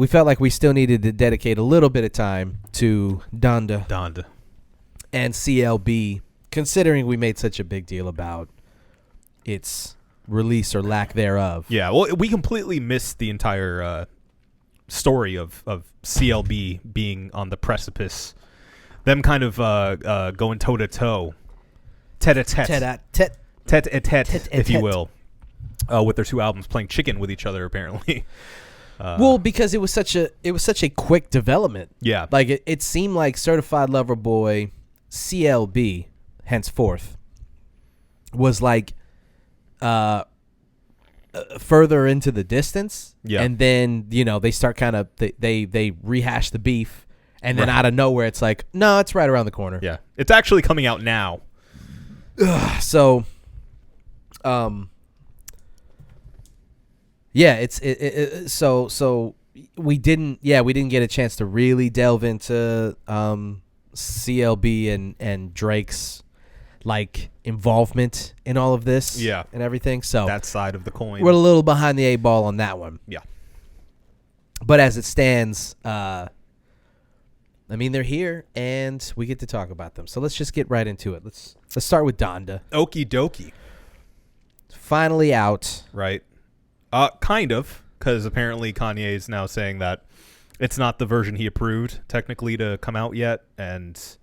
we felt like we still needed to dedicate a little bit of time to Donda and CLB, considering we made such a big deal about its release or lack thereof. Yeah, well, we completely missed the entire story of CLB being on the precipice, them kind of going toe-to-toe, tete-a-tete, if you will, with their 2 albums playing chicken with each other, apparently. Well, because it was such a quick development. Yeah. Like it seemed like Certified Lover Boy, CLB, henceforth, was like further into the distance. Yeah. And then, they start kind of they rehash the beef, and then out of nowhere it's like, no, it's right around the corner. Yeah. It's actually coming out now. So yeah, so we didn't get a chance to really delve into CLB and Drake's like involvement in all of this, and everything. So that side of the coin, we're a little behind the 8 ball on that one. Yeah, but as it stands, they're here and we get to talk about them. So let's just get right into it. Let's start with Donda. Okie dokie. Finally out, right? Kind of, because apparently Kanye is now saying that it's not the version he approved technically to come out yet, and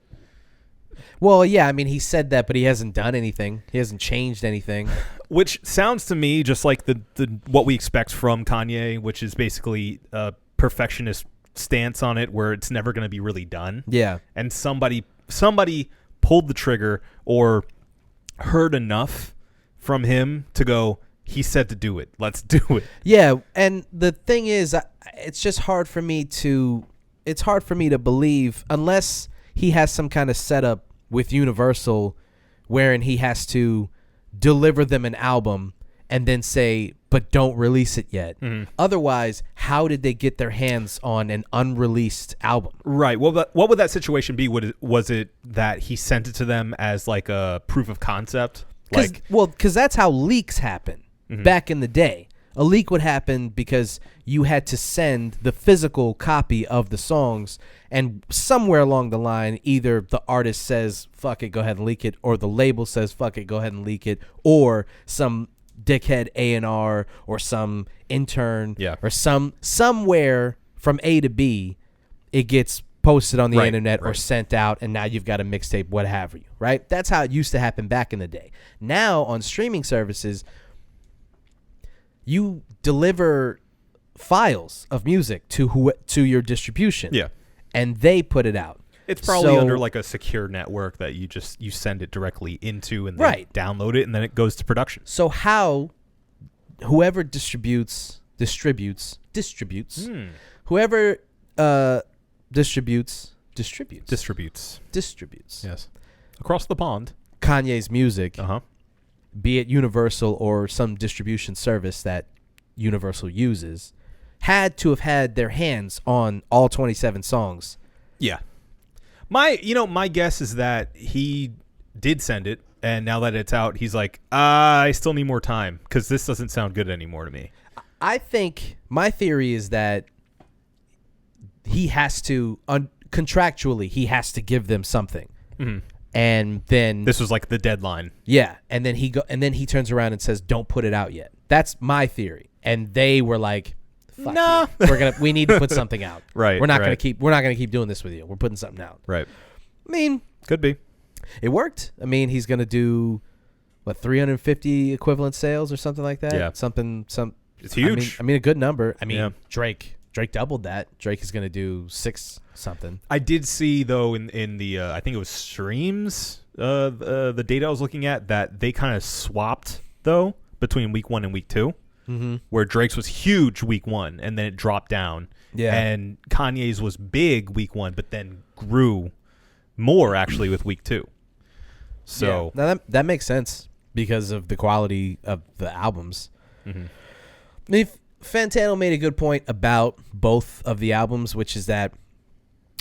well, yeah, he said that, but he hasn't done anything. He hasn't changed anything. Which sounds to me just like the what we expect from Kanye, which is basically a perfectionist stance on it, where it's never going to be really done. Yeah, and somebody pulled the trigger or heard enough from him to go, he said to do it. Let's do it. Yeah, and the thing is, it's just hard for me to believe, unless he has some kind of setup with Universal wherein he has to deliver them an album and then say, but don't release it yet. Mm-hmm. Otherwise, how did they get their hands on an unreleased album? Right. Well, what would that situation be? Was it that he sent it to them as like a proof of concept? Because that's how leaks happen. Mm-hmm. Back in the day, a leak would happen because you had to send the physical copy of the songs, and somewhere along the line, either the artist says, fuck it, go ahead and leak it, or the label says, fuck it, go ahead and leak it, or some dickhead A&R or some intern or somewhere from A to B, it gets posted on the internet or sent out, and now you've got a mixtape, what have you, right? That's how it used to happen back in the day. Now, on streaming services, you deliver files of music to your distribution, and they put it out. It's probably under like a secure network that you send it directly into, and then download it, and then it goes to production. So whoever distributes, whoever distributes. Yes, across the pond, Kanye's music. Be it Universal or some distribution service that Universal uses, had to have had their hands on all 27 songs. Yeah. My guess is that he did send it, and now that it's out, he's like, I still need more time, because this doesn't sound good anymore to me. I think my theory is that he has to, contractually, he has to give them something. Mm-hmm. And then this was like the deadline. Yeah, and then he turns around and says, "Don't put it out yet." That's my theory. And they were like, "Fuck no, we need to put something out. Right. We're not gonna keep doing this with you. We're putting something out." Right. Could be. It worked. He's gonna do 350 equivalent sales or something like that. Yeah. It's huge. A good number. Drake doubled that. Drake is gonna do 6 something. I did see though in the I think it was streams the data I was looking at, that they kind of swapped though between week 1 and week 2, where Drake's was huge week 1 and then it dropped down, and Kanye's was big week 1 but then grew more actually with week 2. So now that makes sense because of the quality of the albums. Fantano made a good point about both of the albums, which is that,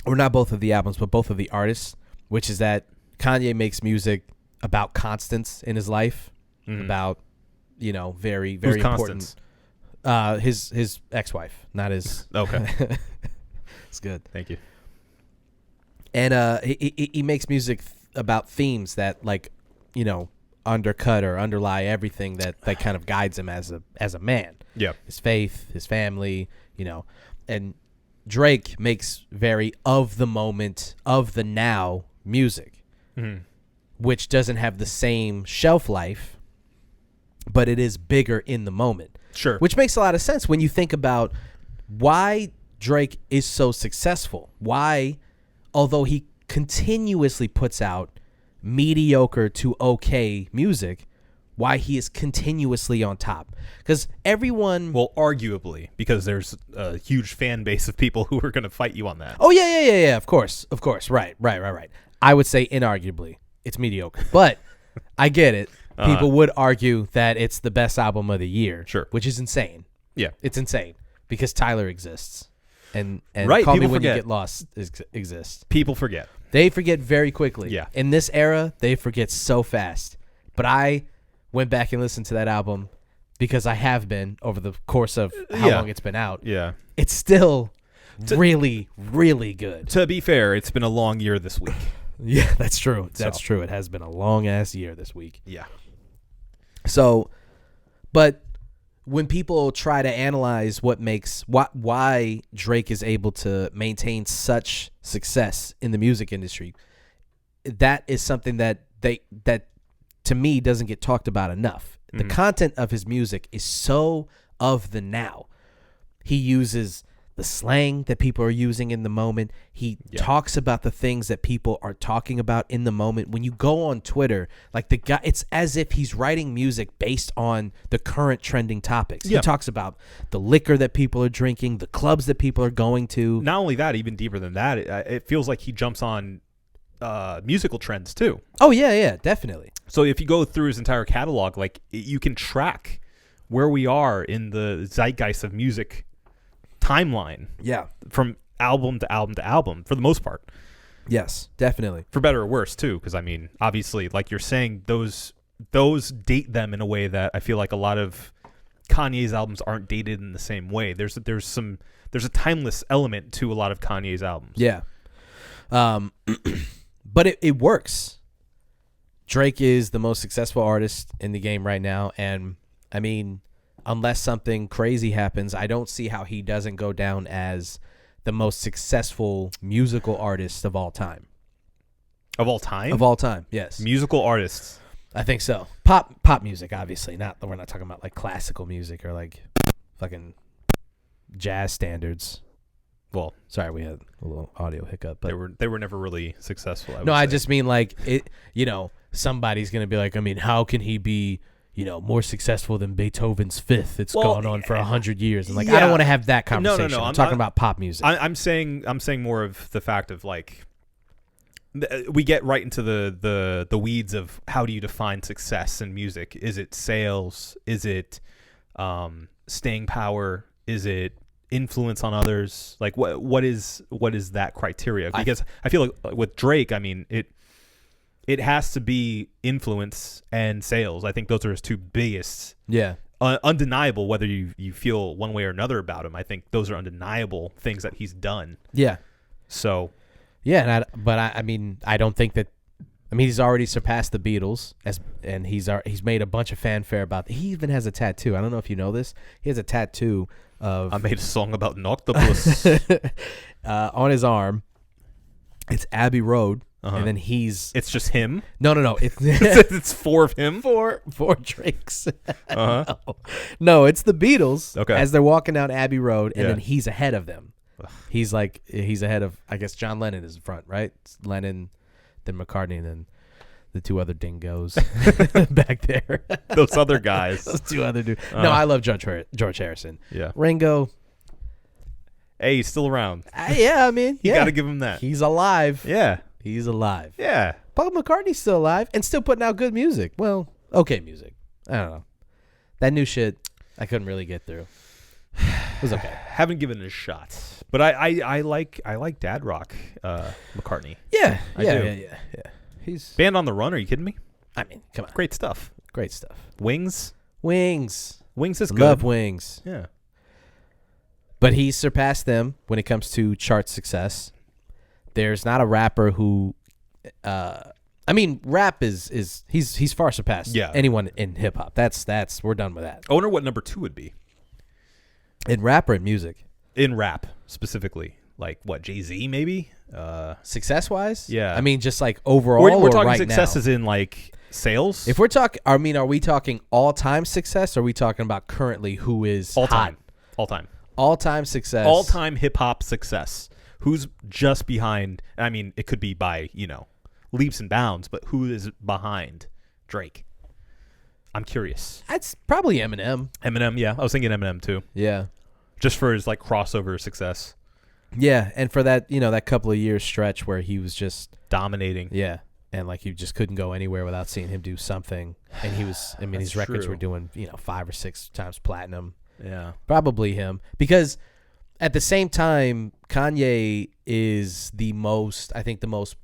or not both of the albums, but both of the artists, which is that Kanye makes music about constants in his life, about, very, very important. His ex-wife, not his. Okay. It's good. Thank you. And he makes music about themes that, like, you know, undercut or underlie everything that kind of guides him as a man. Yeah. His faith, his family, you know. And Drake makes very of the moment, of the now music, which doesn't have the same shelf life, but it is bigger in the moment. Sure. Which makes a lot of sense when you think about why Drake is so successful. Why, although he continuously puts out mediocre to okay music, why he is continuously on top. Because everyone... Well, arguably, because there's a huge fan base of people who are going to fight you on that. Oh, yeah, of course. Right. I would say inarguably it's mediocre. But I get it. People would argue that it's the best album of the year. Sure. Which is insane. Yeah. It's insane. Because Tyler exists. And right, Call Me people When You forget. Get Lost exists. People forget. They forget very quickly. Yeah. In this era, they forget so fast. But I went back and listened to that album because I have been over the course of how long it's been out. Yeah. It's still really, really good. To be fair, it's been a long year this week. Yeah, that's true. That's true. It has been a long-ass year this week. Yeah. So, but when people try to analyze what makes why Drake is able to maintain such success in the music industry, that is something that to me doesn't get talked about enough. The content of his music is so of the now. He uses the slang that people are using in the moment. He talks about the things that people are talking about in the moment. When you go on Twitter, like the guy, it's as if he's writing music based on the current trending topics. Yeah. He talks about the liquor that people are drinking, the clubs that people are going to. Not only that, even deeper than that, it feels like he jumps on musical trends too. Oh, yeah, definitely. So if you go through his entire catalog, like you can track where we are in the zeitgeist of music timeline. Yeah. From album to album to album, for the most part. Yes, definitely. For better or worse, too, because, I mean, obviously, like you're saying, those date them in a way that I feel like a lot of Kanye's albums aren't dated in the same way. There's a timeless element to a lot of Kanye's albums. Yeah. But it works. Drake is the most successful artist in the game right now, and, I mean, unless something crazy happens, I don't see how he doesn't go down as the most successful musical artist of all time. Of all time? Of all time, yes. Musical artists. I think so. Pop music, obviously. We're not talking about like classical music or like fucking jazz standards. Well, sorry, we had a little audio hiccup, but they were never really successful. I just mean like it. You know, somebody's gonna be like, I mean, how can he be, you know, more successful than Beethoven's Fifth? It's gone on for 100 years, and like I don't want to have that conversation. No. I'm talking about pop music. I'm saying more of the fact of like we get right into the weeds of how do you define success in music? Is it sales? Is it staying power? Is it influence on others? Like what is that criteria? Because I feel like with Drake, I mean it has to be influence and sales. I think those are his two biggest. Yeah. Undeniable, whether you feel one way or another about him. I think those are undeniable things that he's done. Yeah. So. Yeah, I mean, I don't think that. I mean, he's already surpassed the Beatles, and he's made a bunch of fanfare about. He even has a tattoo. I don't know if you know this. He has a tattoo of. I made a song about an octopus on his arm. It's Abbey Road. And then it's just him? No. It's four of him? Four Drakes. No, it's the Beatles as they're walking down Abbey Road, and then he's ahead of them. He's ahead of, I guess, John Lennon is in front, right? It's Lennon, then McCartney, and then the two other dingoes back there. Those other guys. Those two other dudes. No, I love George Harrison. Yeah. Ringo. Hey, he's still around. Yeah, I mean, you got to give him that. He's alive. Yeah. He's alive. Yeah. Paul McCartney's still alive and still putting out good music. Well, okay music. I don't know. That new shit, I couldn't really get through. It was okay. Haven't given it a shot. But I like dad rock McCartney. Yeah. Yeah. He's Band on the Run, are you kidding me? I mean, come on. Great stuff. Great stuff. Wings. Wings is good. Love Wings. Yeah. But he's surpassed them when it comes to chart success. There's not a rapper who, rap is he's far surpassed anyone in hip hop. That's we're done with that. I wonder what number 2 would be. In rap or in music? In rap specifically, like what, Jay-Z maybe? Success wise? Yeah. I mean, just like overall. We're talking right success now? as in like sales. If we're talking, are we talking all time success? Or are we talking about currently who is all hot? time, all time success, all time hip hop success. Who's just behind? I mean, it could be by leaps and bounds, but who is behind Drake? I'm curious. It's probably Eminem. Eminem, yeah, I was thinking Eminem too. Yeah, just for his like crossover success. Yeah, and for that that couple of years stretch where he was just dominating. Yeah, and like you just couldn't go anywhere without seeing him do something. And he was, I mean, his records were doing 5 or 6 times platinum. Yeah, probably him, because at the same time, Kanye is the most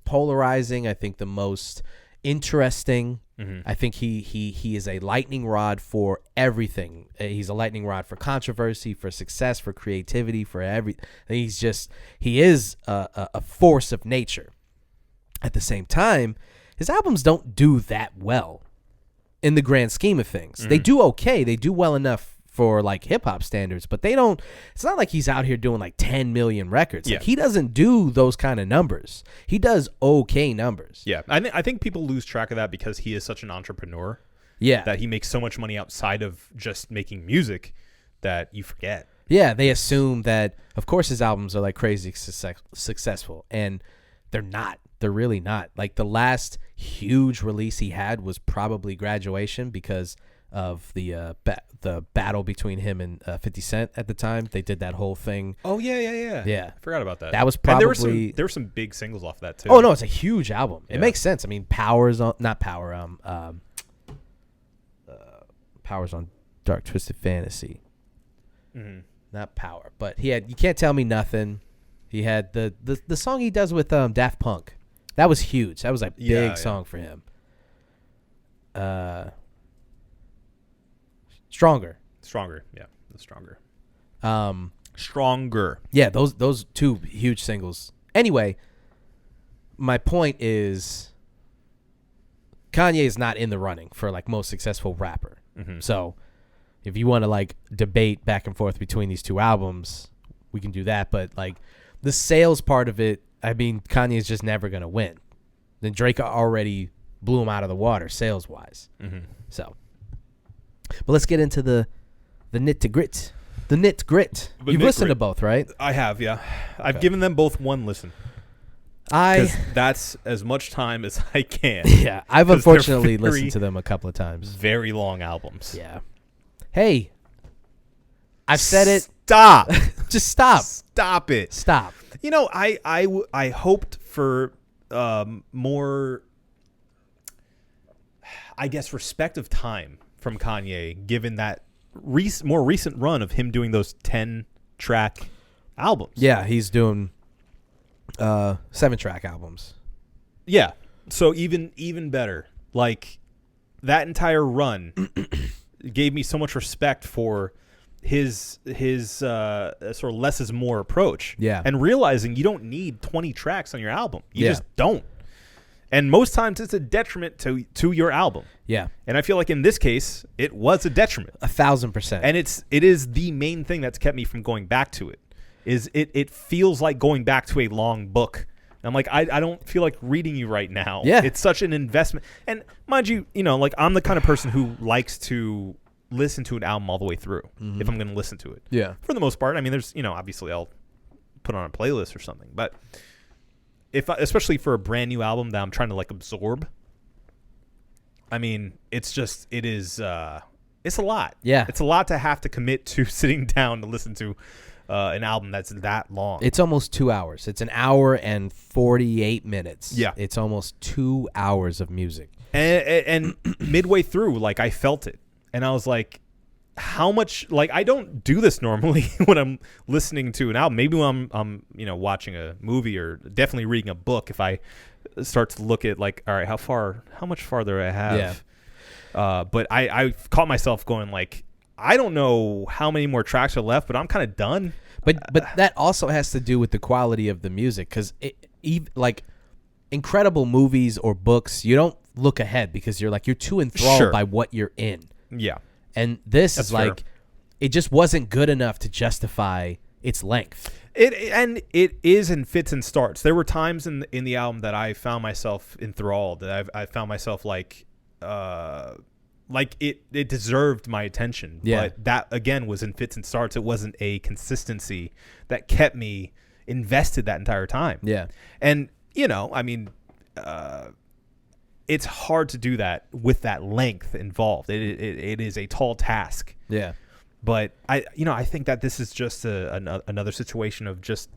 polarizing. I think the most interesting. Mm-hmm. I think he is a lightning rod for everything. He's a lightning rod for controversy, for success, for creativity, for everything. He is a force of nature. At the same time, his albums don't do that well in the grand scheme of things. Mm-hmm. They do okay. They do well enough for like hip hop standards, but they don't. It's not like he's out here doing like 10 million records. Yeah. Like, he doesn't do those kind of numbers. He does okay numbers. Yeah, I think people lose track of that because he is such an entrepreneur. Yeah, that he makes so much money outside of just making music that you forget. Yeah, they assume that of course his albums are like crazy successful, and they're not. They're really not. Like the last huge release he had was probably Graduation because of the battle between him and 50 Cent at the time. They did that whole thing. Oh, yeah. Yeah. I forgot about that. That was probably... And there were some big singles off that, too. Oh, no, it's a huge album. Yeah. It makes sense. I mean, Power's on Dark Twisted Fantasy. Mm-hmm. Not Power, but he had You Can't Tell Me Nothing. He had the song he does with Daft Punk. That was huge. That was a big song for him. Stronger. Yeah, the Stronger. Stronger. Yeah, those 2 huge singles. Anyway, my point is Kanye is not in the running for like most successful rapper. Mm-hmm. So if you want to like debate back and forth between these 2 albums, we can do that. But like the sales part of it, I mean, Kanye is just never going to win. Then Drake already blew him out of the water sales wise. Mm-hmm. So. But let's get into the nit to grit. The nit grit. You've listened to both, right? I have, yeah. I've given them both one listen. Because that's as much time as I can. Yeah, I've unfortunately listened to them a couple of times. Very long albums. Yeah. Hey, I've said it. Stop. Just stop. Stop it. Stop. I hoped for more, I guess, respect of time from Kanye, given that more recent run of him doing those 10-track albums. Yeah, he's doing 7-track albums. Yeah, so even better. Like that entire run gave me so much respect for his sort of less is more approach. Yeah, and realizing you don't need 20 tracks on your album. You just don't. And most times it's a detriment to your album. Yeah. And I feel like in this case, it was a detriment. 1,000%. And it is the main thing that's kept me from going back to it. Is it feels like going back to a long book. And I'm like, I don't feel like reading you right now. Yeah. It's such an investment. And mind you, like I'm the kind of person who likes to listen to an album all the way through if I'm going to listen to it. Yeah. For the most part. I mean, there's, obviously I'll put on a playlist or something. But especially for a brand new album that I'm trying to like absorb, I mean, it's a lot. Yeah. It's a lot to have to commit to sitting down to listen to an album that's that long. It's almost 2 hours. It's 1 hour and 48 minutes. Yeah. It's almost 2 hours of music. And midway through, like I felt it. And I was like, how much, like I don't do this normally when I'm listening to an album. Maybe when I'm watching a movie or definitely reading a book, if I start to look at like, all right, how much farther I have. Yeah. But I caught myself going like, I don't know how many more tracks are left, but I'm kind of done. But that also has to do with the quality of the music, because like incredible movies or books, you don't look ahead because you're too enthralled by what you're in. Yeah. And this That's is like, fair. It just wasn't good enough to justify its length. It is in fits and starts. There were times in the album that I found myself enthralled, that I found myself like it deserved my attention. Yeah. But that again was in fits and starts. It wasn't a consistency that kept me invested that entire time. Yeah. And I mean, it's hard to do that with that length involved. It is a tall task. Yeah. But I think that this is just another situation of just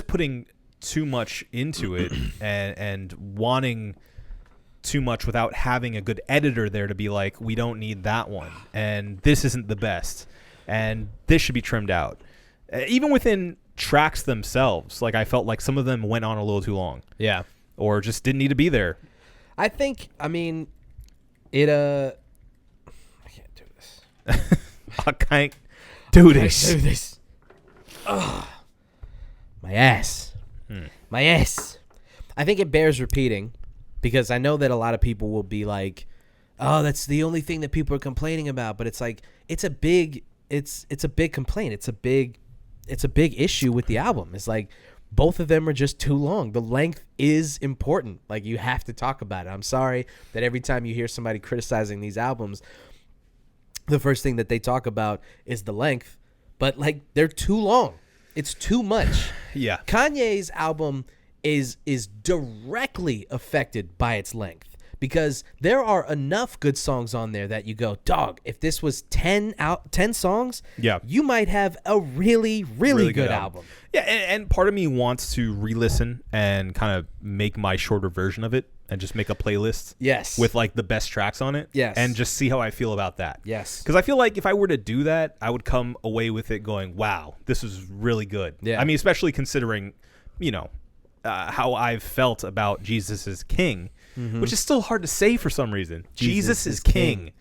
putting too much into it and wanting too much without having a good editor there to be like, we don't need that one, and this isn't the best, and this should be trimmed out. Even within tracks themselves, like I felt like some of them went on a little too long. Yeah. Or just didn't need to be there. I mean, it I can't do this. I can't do this. Do this. Ugh. My ass. My ass. I think it bears repeating, because I know that a lot of people will be like, oh, that's the only thing that people are complaining about. But it's like, it's a big complaint. It's a big issue with the album. It's like, both of them are just too long. The length is important. Like, you have to talk about it. I'm sorry that every time you hear somebody criticizing these albums, the first thing that they talk about is the length. But, like, they're too long. It's too much. Yeah. Kanye's album is directly affected by its length, because there are enough good songs on there that you go, dog, if this was 10 songs, yeah, you might have a really good album. Yeah, and part of me wants to re-listen and kind of make my shorter version of it and just make a playlist. Yes. With like the best tracks on it. Yes. And just see how I feel about that. Yes. Because I feel like if I were to do that, I would come away with it going, wow, this is really good. Yeah. I mean, especially considering, how I've felt about Jesus is King, which is still hard to say for some reason. Jesus is King.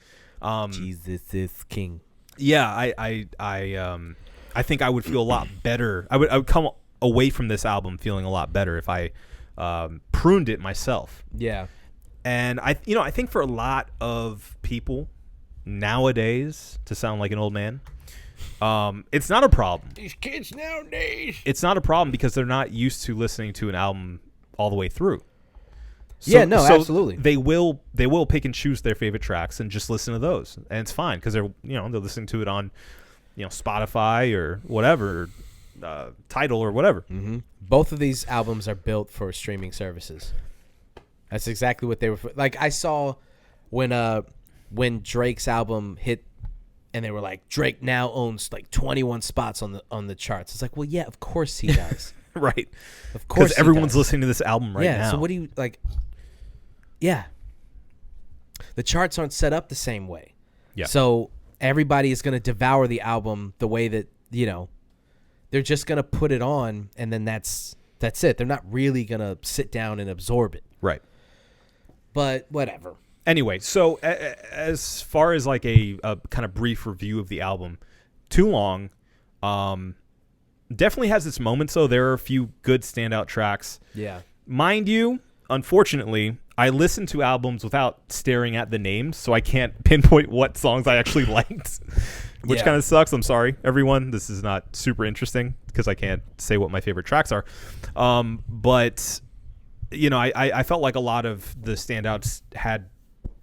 Jesus is King. Yeah, I think I would feel a lot better. I would come away from this album feeling a lot better if I pruned it myself. Yeah. And I think for a lot of people nowadays, to sound like an old man, it's not a problem. These kids nowadays. It's not a problem because they're not used to listening to an album all the way through. So absolutely. They will pick and choose their favorite tracks and just listen to those, and it's fine because they're listening to it on Spotify or whatever, Tidal or whatever. Mm-hmm. Both of these albums are built for streaming services. That's exactly what they were. Like, I saw when Drake's album hit, and they were like, Drake now owns like 21 spots on the charts. It's like, well, yeah, of course he does. Right. Of course, because everyone's listening to this album right now. Yeah. So what do you like? Yeah. The charts aren't set up the same way. Yeah. So everybody is going to devour the album the way that, they're just going to put it on, and then that's it. They're not really going to sit down and absorb it. Right. But whatever. Anyway, so as far as like a kind of brief review of the album, too long. Definitely has its moments, though. There are a few good standout tracks. Yeah. Mind you, unfortunately, I listen to albums without staring at the names, so I can't pinpoint what songs I actually liked, which kind of sucks. I'm sorry, everyone. This is not super interesting because I can't say what my favorite tracks are. But, I felt like a lot of the standouts had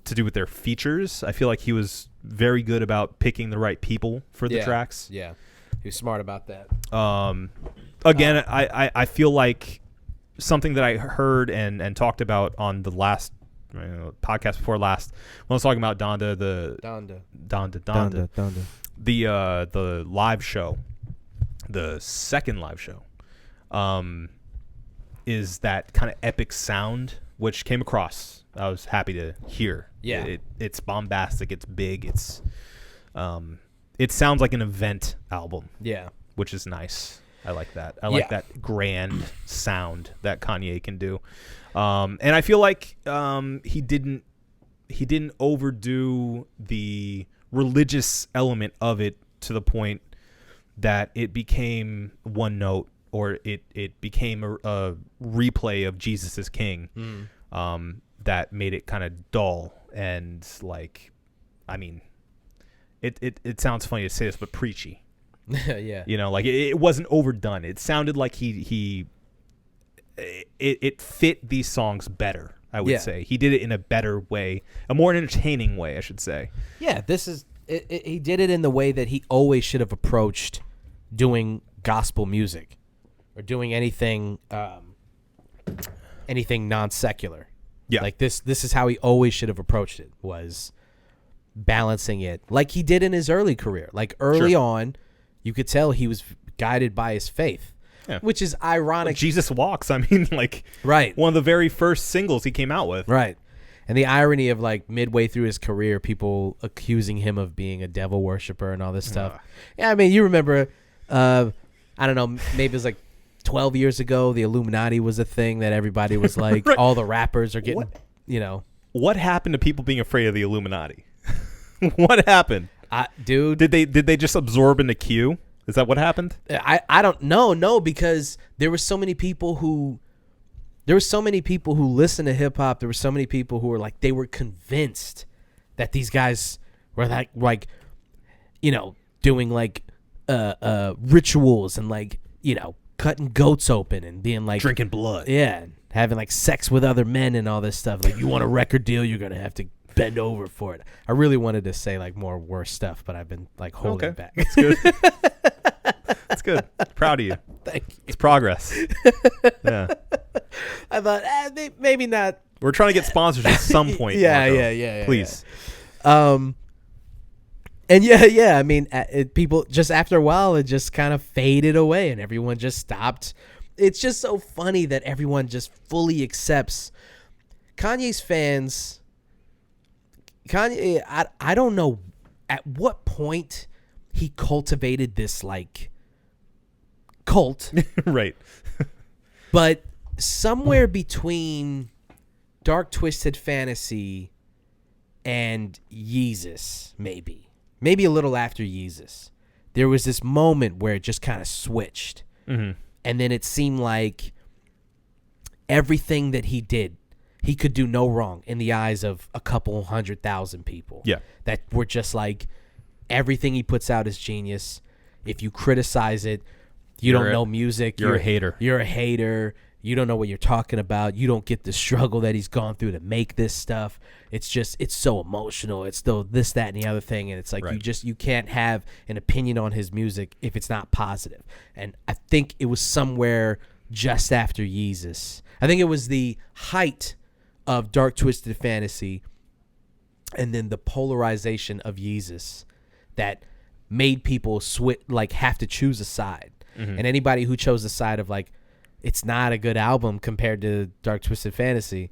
to do with their features. I feel like he was very good about picking the right people for the tracks. Yeah. He was smart about that. Again, I feel like something that I heard and talked about on the last podcast before last, when I was talking about Donda, the live show, the second live show, is that kind of epic sound which came across. I was happy to hear. Yeah, it's bombastic. It's big. It sounds like an event album. Yeah, which is nice. I like that. I like that grand sound that Kanye can do. And I feel like he overdo the religious element of it to the point that it became one note, or it became a replay of Jesus is King. That made it kind of dull and like, I mean, it sounds funny to say this, but preachy. Yeah. You know, like it wasn't overdone. It sounded like it fit these songs better, I would say. He did it in a better way, a more entertaining way, I should say. Yeah, this is he did it in the way that he always should have approached doing gospel music or doing anything non-secular. Yeah. Like this is how he always should have approached it, was balancing it like he did in his early career. Like early on, you could tell he was guided by his faith, which is ironic. Well, Jesus Walks, I mean, like, right, one of the very first singles he came out with. Right. And the irony of, like, midway through his career, people accusing him of being a devil worshiper and all this stuff. Yeah, I mean, you remember, I don't know, maybe it was like 12 years ago, the Illuminati was a thing that everybody was like, right. All the rappers are getting, you know. What happened to people being afraid of the Illuminati? What happened? Dude. Did they just absorb into Q? Is that what happened? I don't know. No, because there were so many people who listen to hip hop. There were so many people who were like, they were convinced that these guys were like, you know, doing like rituals and like, you know, cutting goats open and being like drinking blood. Yeah. And having like sex with other men and all this stuff. Like, you want a record deal, you're going to have to bend over for it. I really wanted to say like more worse stuff, but I've been like holding it back. That's good. That's good. Proud of you. Thank you. It's progress. Yeah. I thought maybe not. We're trying to get sponsors at some point. Yeah. Please. Yeah. And yeah. I mean, people just after a while, it just kind of faded away, and everyone just stopped. It's just so funny that everyone just fully accepts Kanye's fans. Kanye, I don't know at what point he cultivated this like cult, right? But somewhere between Dark Twisted Fantasy and Yeezus, maybe a little after Yeezus, there was this moment where it just kind of switched, and then it seemed like everything that he did, he could do no wrong in the eyes of a couple 100,000 people. Yeah, that were just like, everything he puts out is genius. If you criticize it, you don't know music. You're a hater. You're a hater. You don't know what you're talking about. You don't get the struggle that he's gone through to make this stuff. It's just, it's so emotional. It's still this, that, and the other thing. And it's like, right. you can't have an opinion on his music if it's not positive. And I think it was somewhere just after Yeezus. I think it was the height of Dark Twisted Fantasy and then the polarization of Yeezus that made people have to choose a side. And anybody who chose the side of like, it's not a good album compared to Dark Twisted Fantasy,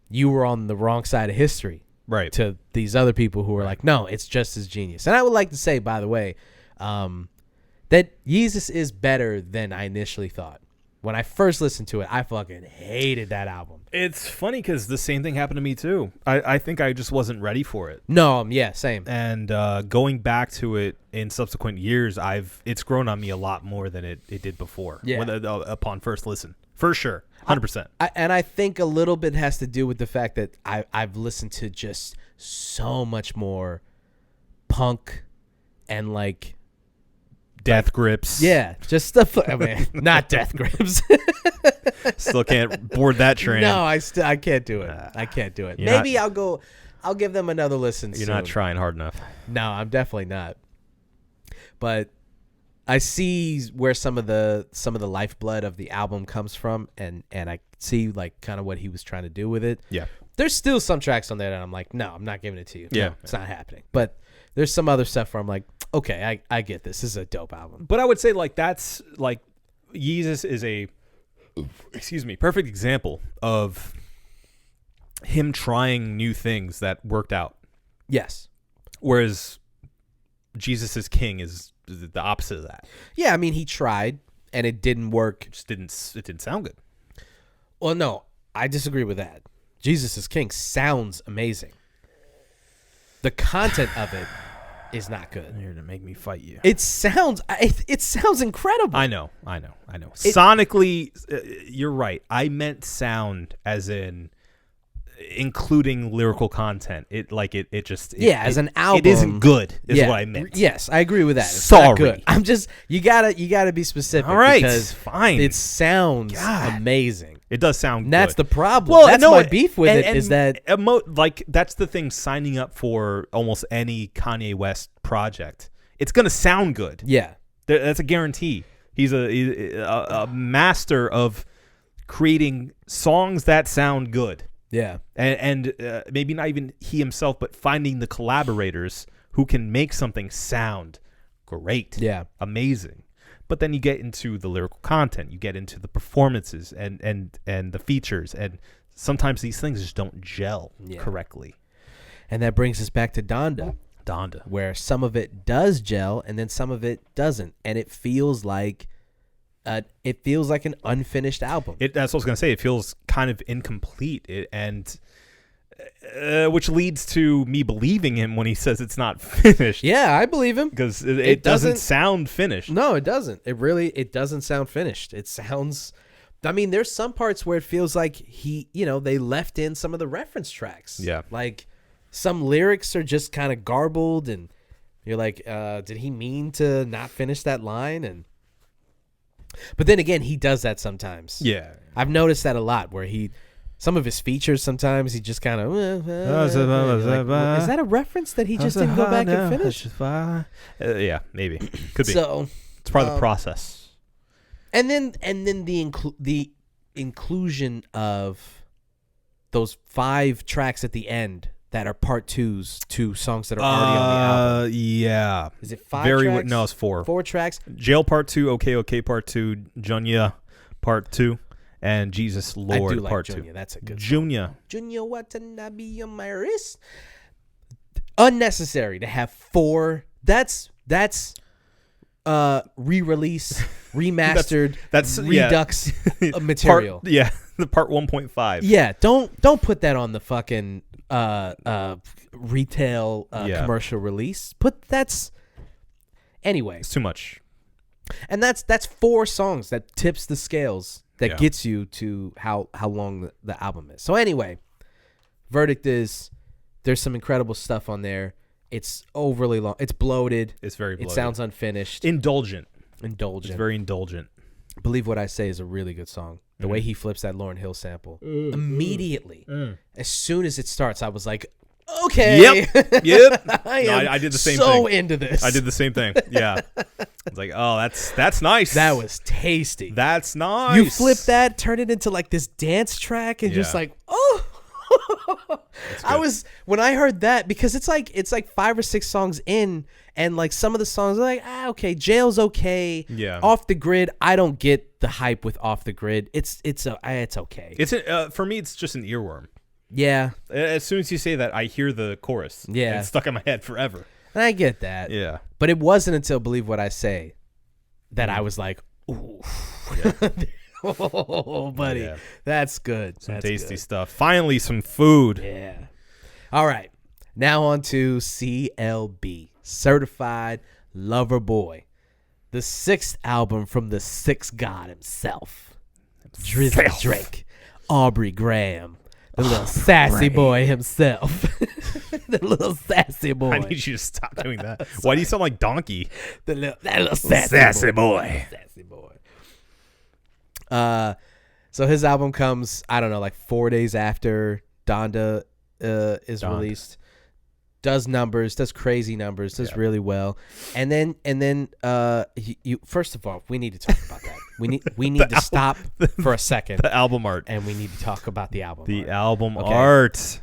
you were on the wrong side of history. Right. To these other people who were like, no, it's just as genius. And I would like to say, by the way, that Yeezus is better than I initially thought. When I first listened to it, I fucking hated that album. It's funny because the same thing happened to me too. I think I just wasn't ready for it. No, yeah, same. And going back to it in subsequent years, it's grown on me a lot more than it did before. Yeah. Upon first listen, for sure, 100%. And I think a little bit has to do with the fact that I've listened to just so much more punk and like. Death Grips. Yeah, just stuff. I mean, not Death Grips. Still can't board that train. No, I can't do it. I can't do it. Maybe I'll give them another listen You're not trying hard enough. No, I'm definitely not. But I see where some of the lifeblood of the album comes from, and I see like kind of what he was trying to do with it. Yeah. There's still some tracks on there that I'm like, no, I'm not giving it to you. Yeah. No, it's not happening. But there's some other stuff where I'm like, okay, I get this. This is a dope album. But I would say like that's like Yeezus is a perfect example of him trying new things that worked out. Yes. Whereas Jesus is King is the opposite of that. Yeah, I mean he tried and it didn't work. It didn't sound good. Well, no, I disagree with that. Jesus is King sounds amazing. The content of it is not good. You're going to make me fight you. It sounds incredible. I know. Sonically, you're right. I meant sound as in including lyrical content. As an album. It isn't good is what I meant. Yes, I agree with that. It's Sorry. not good. I'm just you gotta be specific. All right, because fine. It sounds amazing. It does sound and that's good. The problem. Well, that's my beef with it is that that's the thing. Signing up for almost any Kanye West project, it's gonna sound good. Yeah, that's a guarantee. He's a master of creating songs that sound good. Yeah, and maybe not even he himself, but finding the collaborators who can make something sound great. Yeah, amazing. But then you get into the lyrical content, you get into the performances and the features, and sometimes these things just don't gel correctly. And that brings us back to Donda, where some of it does gel and then some of it doesn't, and it feels like an unfinished album. That's what I was gonna say. It feels kind of incomplete, which leads to me believing him when he says it's not finished. Yeah, I believe him because it doesn't sound finished. No, it doesn't. It doesn't sound finished. It sounds. I mean, there's some parts where it feels like they left in some of the reference tracks. Yeah, like some lyrics are just kind of garbled, and you're like, did he mean to not finish that line? But then again, he does that sometimes. Yeah, I've noticed that a lot where some of his features sometimes he just kind of like, is that a reference that he just didn't go back and finish? Yeah, maybe could be. So it's part of the process. And then the inclusion of those 5 tracks at the end that are part 2s to songs that are already on the album. Yeah. Is it 5 tracks? No, it's 4. 4 tracks. Jail Part 2, OK Part 2, Junya Part 2, and Jesus Lord I do like Part Junya. 2. That's a good Junya. Junya Watanabe on my wrist. Unnecessary to have 4. That's re-release, remastered, that's redux material. The part 1.5. Yeah, don't put that on the fucking retail commercial release. Anyway. It's too much. And that's 4 songs that tips the scales that gets you to how long the album is. So anyway, verdict is there's some incredible stuff on there. It's overly long. It's bloated. It's very bloated. It sounds unfinished. Indulgent. It's very indulgent. Believe What I Say is a really good song. The way he flips that Lauryn Hill sample. Immediately. As soon as it starts, I was like, okay. Yep. I did the same thing. So into this. I did the same thing. Yeah. It's like, oh, that's nice. That was tasty. That's nice. You flip that, turn it into like this dance track, and just like, oh. When I heard that, because it's like 5 or 6 songs in, and like some of the songs are like, okay, Jail's okay. Yeah. Off the Grid, I don't get the hype with Off the Grid. It's okay. For me, it's just an earworm. Yeah. As soon as you say that, I hear the chorus. Yeah. And it's stuck in my head forever. And I get that. Yeah. But it wasn't until Believe What I Say that I was like, ooh. Yeah. Oh, buddy. That's good. Some tasty stuff. Finally, some food. Yeah. All right. Now on to CLB, Certified Lover Boy, the 6th album from the 6th God himself. Drizzy Drake, Aubrey Graham, the little sassy boy himself. The little sassy boy. I need you to stop doing that. Why do you sound like Donkey? That little sassy boy. Sassy boy. So his album comes, I don't know, like 4 days after Donda is released. Does numbers, does crazy numbers, does really well, and then you first of all, we need to talk about that. We need to stop for a second. The album art, and we need to talk about the album. The album art.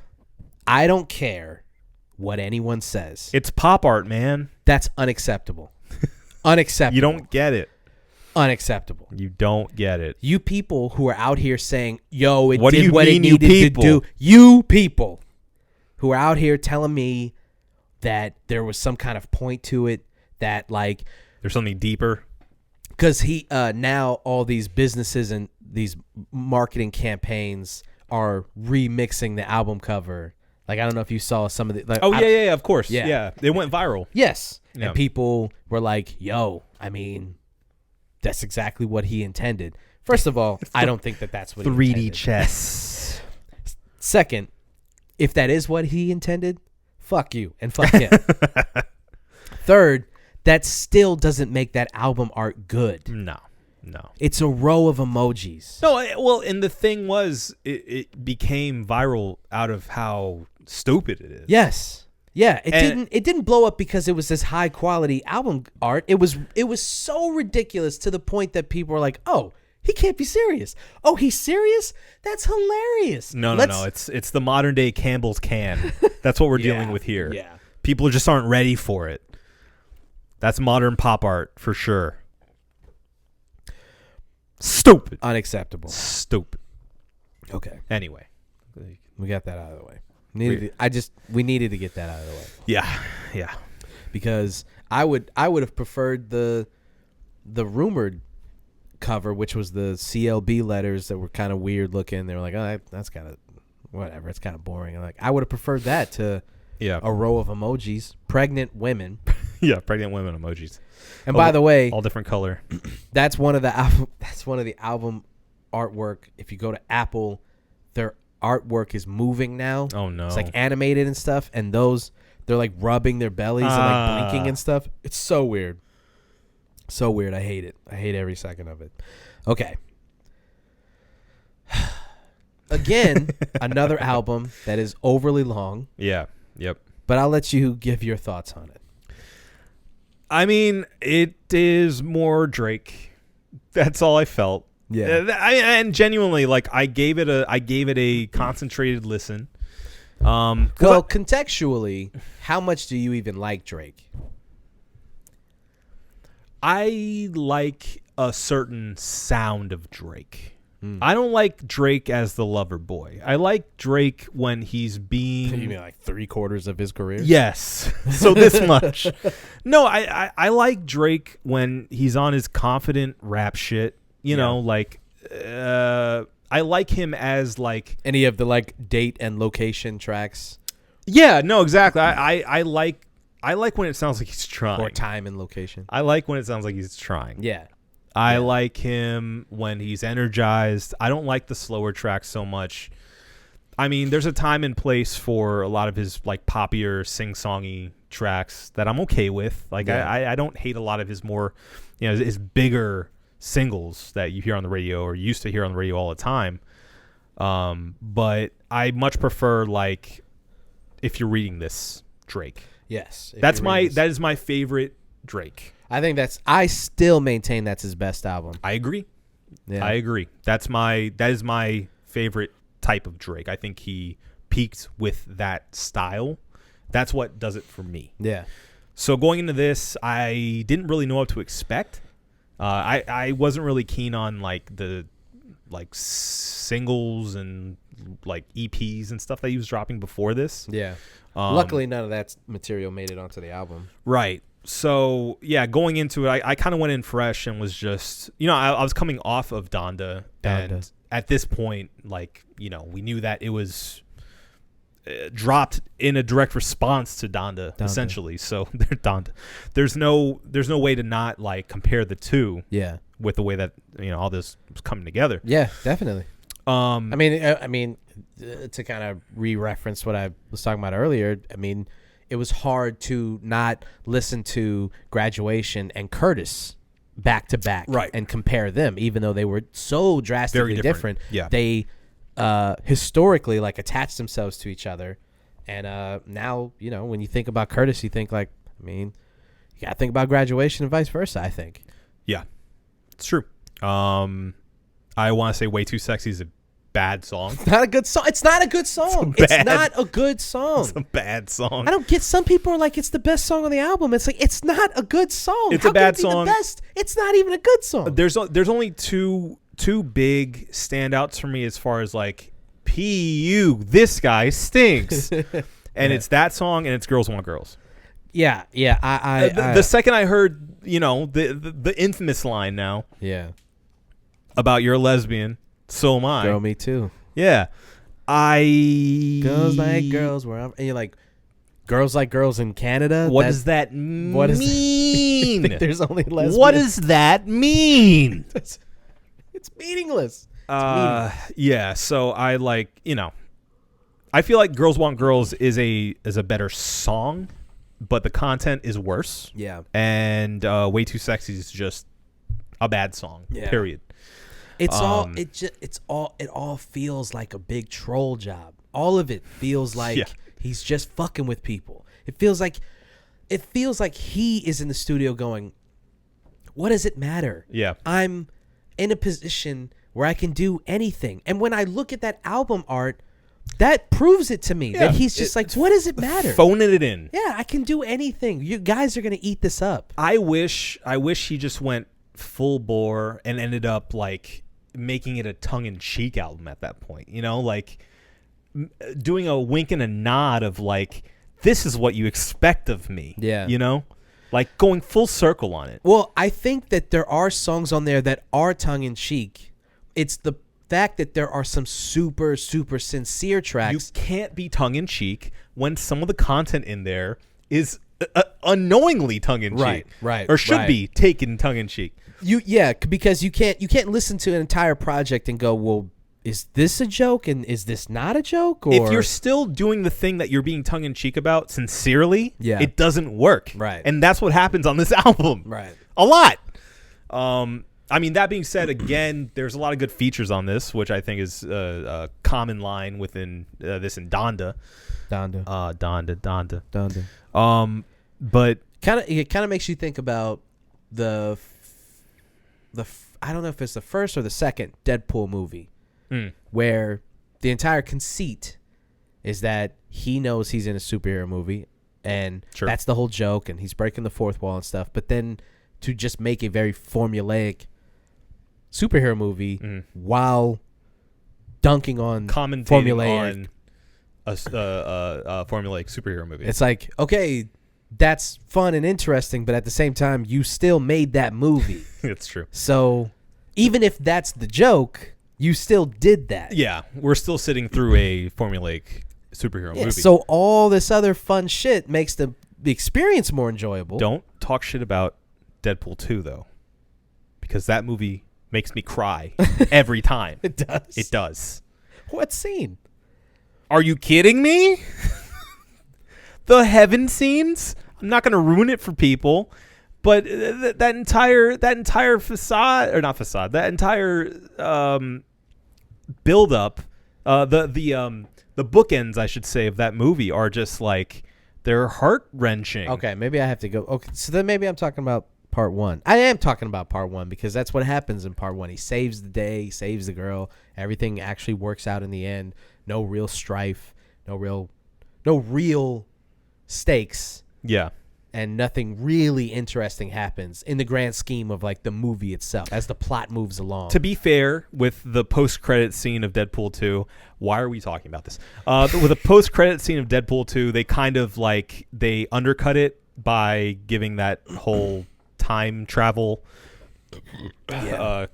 I don't care what anyone says. It's pop art, man. That's unacceptable. Unacceptable. You don't get it. Unacceptable. You don't get it. You people who are out here saying, "Yo, it what did do you what mean, it needed you to do." You people who are out here telling me that there was some kind of point to it, that like there's something deeper. Because he now all these businesses and these marketing campaigns are remixing the album cover Like, I don't know if you saw some of the. Like, yeah, of course. Yeah. Yeah. It went viral. Yes. Yeah. And people were like, yo, I mean, that's exactly what he intended. First of all, I don't think that that's what he 3D intended. chess. Second, if that is what he intended, fuck you and fuck him. Third, that still doesn't make that album art good. No. It's a row of emojis. No, well, and the thing was, it became viral out of how stupid it is. Yes. Yeah, it didn't blow up because it was this high quality album art. It was so ridiculous to the point that people were like, "Oh, he can't be serious. Oh, he's serious? That's hilarious." No. It's the modern day Campbell's can. That's what we're dealing with here. Yeah. People just aren't ready for it. That's modern pop art for sure. Stupid. Unacceptable. Stupid. Okay. Anyway, We got that out of the way. We needed to get that out of the way. Yeah. Because I would have preferred the rumored cover, which was the CLB letters that were kind of weird looking. They were like, "Oh, that's kind of whatever. It's kind of boring." And like, I would have preferred that to a row of emojis, pregnant women. Yeah, pregnant women emojis. And by the way, all different color. That's one of the album artwork. If you go to Apple, their artwork is moving now. Oh no. It's like animated and stuff, and they're like rubbing their bellies and like blinking and stuff. It's so weird. So weird. I hate it. I hate every second of it. Okay. Again, another album that is overly long. Yeah. Yep. But I'll let you give your thoughts on it. I mean, it is more Drake. That's all I felt. Yeah. And genuinely, like, I gave it a concentrated listen. Well, contextually, how much do you even like Drake? I like a certain sound of Drake. I don't like Drake as the lover boy. I like Drake when he's being... You mean like 3/4 of his career? Yes. So this much. No, I like Drake when he's on his confident rap shit. You know, like... I like him as like... Any of the like date and location tracks? Yeah, no, exactly. I like when it sounds like he's trying. Or time and location? I like when it sounds like he's trying. Yeah. I like him when he's energized. I don't like the slower tracks so much. I mean, there's a time and place for a lot of his like poppier, sing-songy tracks that I'm okay with. Like I don't hate a lot of his more, his bigger singles that you hear on the radio or used to hear on the radio all the time. But I much prefer like If You're Reading This, Drake. Yes. That is my favorite Drake. I still maintain that's his best album. I agree. Yeah. I agree. That is my favorite type of Drake. I think he peaked with that style. That's what does it for me. Yeah. So going into this, I didn't really know what to expect. I wasn't really keen on like the like singles and like EPs and stuff that he was dropping before this. Yeah. Luckily, none of that material made it onto the album. Right. So, yeah, going into it, I kind of went in fresh and was just, I was coming off of Donda. And at this point, like, we knew that it was dropped in a direct response to Donda. Essentially. So, Donda. There's no way to not, like, compare the two. Yeah. With the way that, all this was coming together. Yeah, definitely. I mean, to kind of re-reference what I was talking about earlier, I mean, it was hard to not listen to Graduation and Curtis back to back and compare them, even though they were so drastically different. Yeah. They historically like attached themselves to each other. And now, when you think about Curtis, you think like, you got to think about Graduation and vice versa, I think. Yeah, it's true. I want to say Way Too Sexy is a bad song. It's not a good song. It's not a good song. It's not a good song. It's a bad song. I don't get. Some people are like, it's the best song on the album. It's like, it's not a good song. It's a bad song. The best? It's not even a good song. There's only two big standouts for me as far as like PU. This guy stinks, and it's that song and it's Girls Want Girls. Yeah. The second I heard, the infamous line now. Yeah. About you're a lesbian. So am I. Girl, me too. Yeah. Girls like girls where I'm, and you're like, girls like girls in Canada. What does that mean? What is there's only lesbians. What does that mean? It's meaningless. Yeah. So I I feel like Girls Want Girls is a better song, but the content is worse. Yeah. And Way Too Sexy is just a bad song. Yeah. Period. It all feels like a big troll job. All of it feels like he's just fucking with people. It feels like he is in the studio going, what does it matter? Yeah. I'm in a position where I can do anything. And when I look at that album art, that proves it to me that he's just like, what does it matter? Phoning it in. Yeah, I can do anything. You guys are going to eat this up. I wish he just went full bore and ended up like making it a tongue-in-cheek album at that point, like doing a wink and a nod of like, this is what you expect of me. Like going full circle on it. Well, I think that there are songs on there that are tongue-in-cheek. It's the fact that there are some super, super sincere tracks. You can't be tongue-in-cheek when some of the content in there is unknowingly tongue-in-cheek. Right. Or should be taken tongue-in-cheek. Because you can't listen to an entire project and go, well, is this a joke and is this not a joke? Or if you're still doing the thing that you're being tongue-in-cheek about sincerely, it doesn't work. Right. And that's what happens on this album. Right. A lot. I mean, that being said, again, there's a lot of good features on this, which I think is a common line within this and Donda. Donda. But it kind of makes you think about the I don't know if it's the first or the second Deadpool movie, where the entire conceit is that he knows he's in a superhero movie, and that's the whole joke, and he's breaking the fourth wall and stuff. But then to just make a very formulaic superhero movie while dunking on commentating on a formulaic superhero movie, it's like, okay, that's fun and interesting, but at the same time, you still made that movie. It's true. So even if that's the joke, you still did that. Yeah, we're still sitting through a formulaic superhero movie. So all this other fun shit makes the experience more enjoyable. Don't talk shit about Deadpool 2, though, because that movie makes me cry every time. It does? It does. What scene? Are you kidding me? The heaven scenes? I'm not going to ruin it for people, but that entire facade, or not facade, that entire build up, the bookends, I should say, of that movie are just like, they're heart wrenching. Okay, maybe I have to go. Okay, so then maybe I'm talking about part one. I am talking about part one because that's what happens in part one. He saves the day, saves the girl. Everything actually works out in the end. No real strife, no real stakes. Yeah. And nothing really interesting happens in the grand scheme of like the movie itself as the plot moves along. To be fair, with the post-credit scene of Deadpool 2, why are we talking about this? With a post-credit scene of Deadpool 2, they kind of like, they undercut it by giving that whole time travel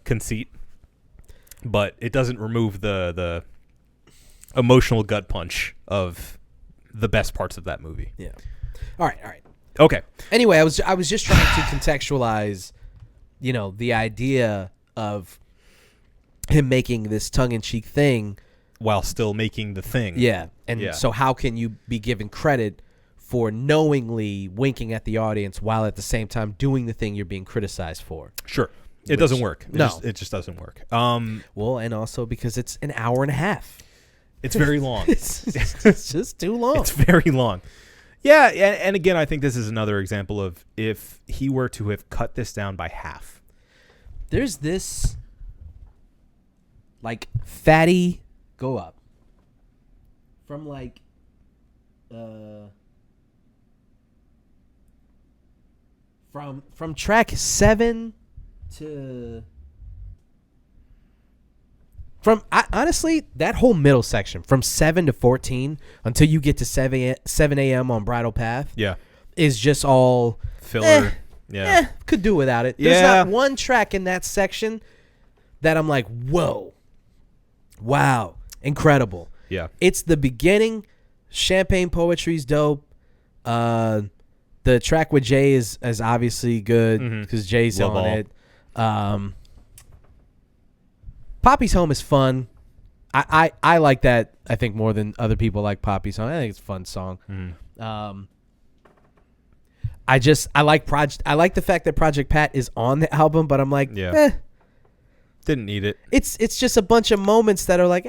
conceit. But it doesn't remove the emotional gut punch of the best parts of that movie. Yeah. All right. Okay. Anyway, I was just trying to contextualize, the idea of him making this tongue-in-cheek thing while still making the thing. Yeah. And so how can you be given credit for knowingly winking at the audience while at the same time doing the thing you're being criticized for? Sure. It doesn't work. It just doesn't work. Well, and also because it's an hour and a half. It's very long. It's just too long. It's very long. Yeah, and again, I think this is another example of if he were to have cut this down by half. There's this, like, fatty go up from, like, from track 7 to... honestly, that whole middle section from 7 to 14 until you get to 7 a.m. on Bridal Path, is just all filler. Could do without it. There's not one track in that section that I'm like, whoa, wow, incredible. Yeah. It's the beginning. Champagne Poetry's dope. The track with Jay is obviously good because Jay's Love on all. it. Poppy's Home is fun. I like that, I think, more than other people like Poppy's Home. I think it's a fun song. I like the fact that Project Pat is on the album, but I'm like, Didn't need it. It's just a bunch of moments that are like,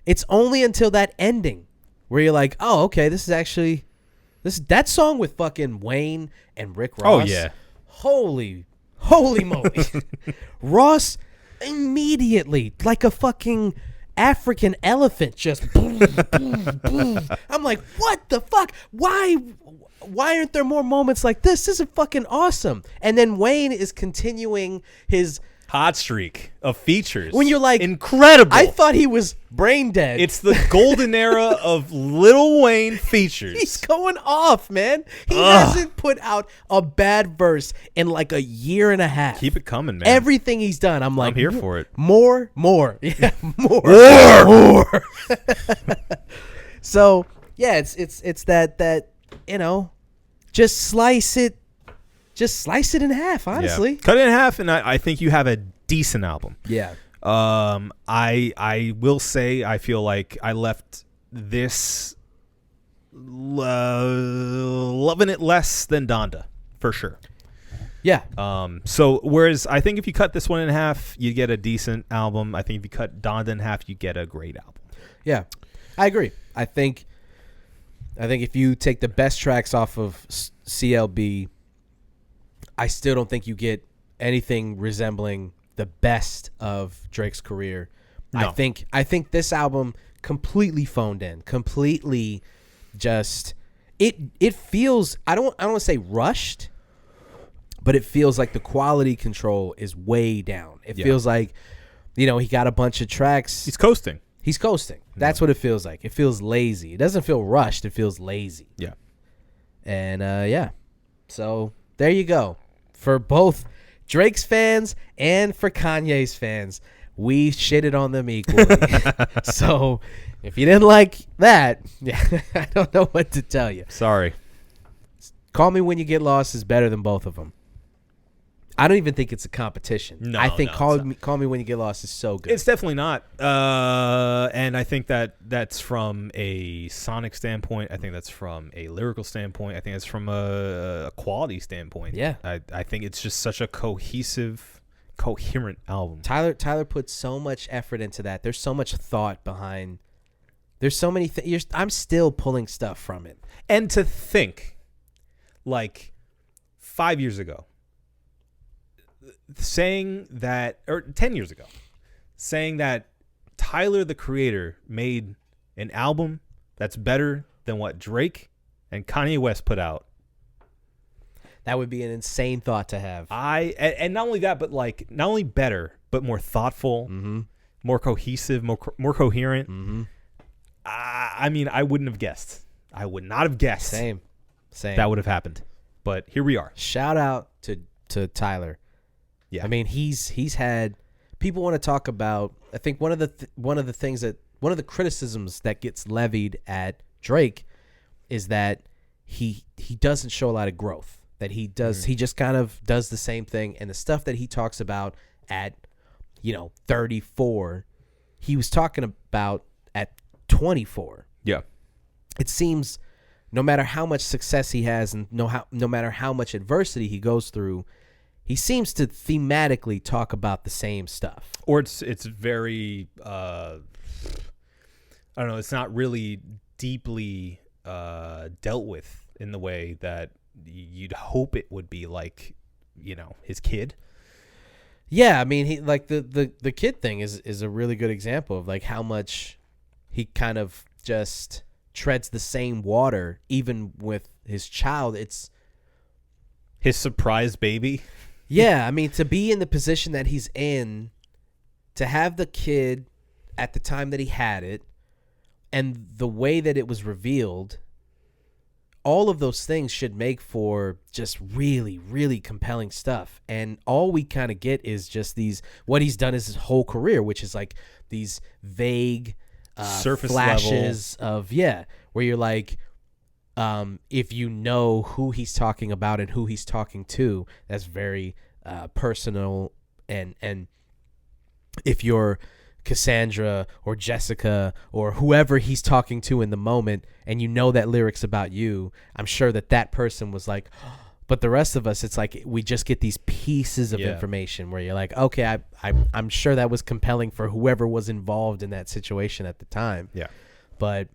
It's only until that ending where you're like, oh, okay, this is actually that song with fucking Wayne and Rick Ross. Oh yeah. Holy moly. Ross immediately, like a fucking African elephant, just boom, boom, boom. I'm like, what the fuck? Why aren't there more moments like this? This is fucking awesome. And then Wayne is continuing his hot streak of features. When you're like, incredible. I thought he was brain dead. It's the golden era of Lil Wayne features. He's going off, man. He hasn't put out a bad verse in like a year and a half. Keep it coming, man. Everything he's done, I'm like, I'm here for it. More. Yeah, more. So, yeah, it's that, just slice it in half, honestly. Yeah. Cut it in half, and I think you have a decent album. Yeah. I will say I feel like I left this loving it less than Donda, for sure. Yeah. So whereas I think if you cut this one in half, you get a decent album. I think if you cut Donda in half, you get a great album. Yeah, I agree. I think if you take the best tracks off of CLB, I still don't think you get anything resembling the best of Drake's career. No. I think this album completely phoned in, completely just it feels, I don't want to say rushed, but it feels like the quality control is way down. It feels like, he got a bunch of tracks. He's coasting. That's what it feels like. It feels lazy. It doesn't feel rushed. It feels lazy. Yeah. And so there you go. For both Drake's fans and for Kanye's fans, we shitted on them equally. So if you didn't like that, I don't know what to tell you. Sorry. Call Me When You Get Lost is better than both of them. I don't even think it's a competition. No, I think no, Call Me When You Get Lost is so good. It's definitely not. And I think that's from a sonic standpoint. I think that's from a lyrical standpoint. I think it's from a quality standpoint. Yeah. I think it's just such a cohesive, coherent album. Tyler put so much effort into that. There's so much thought behind. There's so many things. I'm still pulling stuff from it. And to think, like 5 years ago, saying that, or 10 years ago, saying that Tyler, the Creator, made an album that's better than what Drake and Kanye West put out. That would be an insane thought to have. And not only that, but like not only better, but more thoughtful, more cohesive, more coherent. I mean, I wouldn't have guessed. I would not have guessed. Same. That would have happened. But here we are. Shout out to Tyler. Yeah. I mean, he's had people want to talk about. I think one of the criticisms that gets levied at Drake is that he doesn't show a lot of growth. That he does, he just kind of does the same thing, and the stuff that he talks about at 34, he was talking about at 24. Yeah. It seems no matter how much success he has and no matter how much adversity he goes through, he seems to thematically talk about the same stuff. Or it's very I don't know, it's not really deeply dealt with in the way that you'd hope it would be, like, his kid. Yeah, I mean, he like the kid thing is a really good example of like how much he kind of just treads the same water even with his child. It's his surprise baby. Yeah, I mean, to be in the position that he's in, to have the kid at the time that he had it, and the way that it was revealed, all of those things should make for just really, really compelling stuff. And all we kind of get is just what he's done is his whole career, which is like these vague surface flashes of where you're like, if you know who he's talking about and who he's talking to, that's very personal. And if you're Cassandra or Jessica or whoever he's talking to in the moment, and you know that lyric's about you, I'm sure that person was like, but the rest of us, it's like we just get these pieces of information where you're like, okay, I'm sure that was compelling for whoever was involved in that situation at the time. Yeah. But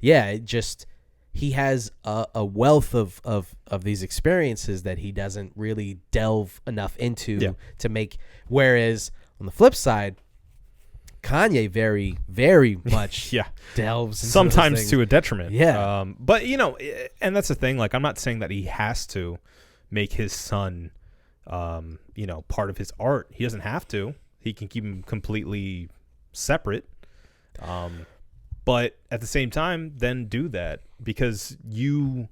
it just, he has a wealth of these experiences that he doesn't really delve enough into to make. Whereas on the flip side, Kanye very, very much delves into sometimes to a detriment. Yeah. But, and that's the thing. Like, I'm not saying that he has to make his son, part of his art. He doesn't have to. He can keep him completely separate. But at the same time, then do that, because you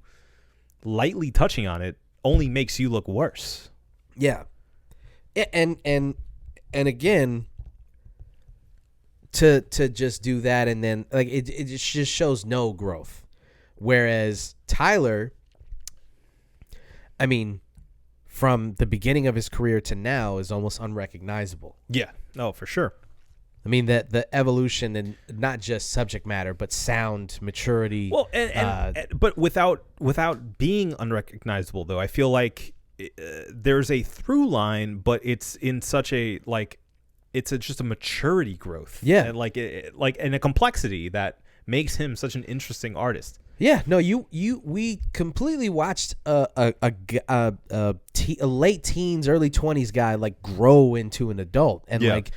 lightly touching on it only makes you look worse. Yeah. And again, to just do that, and then like it just shows no growth. Whereas Tyler, I mean, from the beginning of his career to now is almost unrecognizable. Yeah. No, for sure. I mean, the evolution, and not just subject matter, but sound, maturity. Well, but without being unrecognizable, though, I feel like there's a through line, but it's in such a it's just a maturity growth. Yeah, and and a complexity that makes him such an interesting artist. Yeah, no, we completely watched a late teens, early 20s guy like grow into an adult and like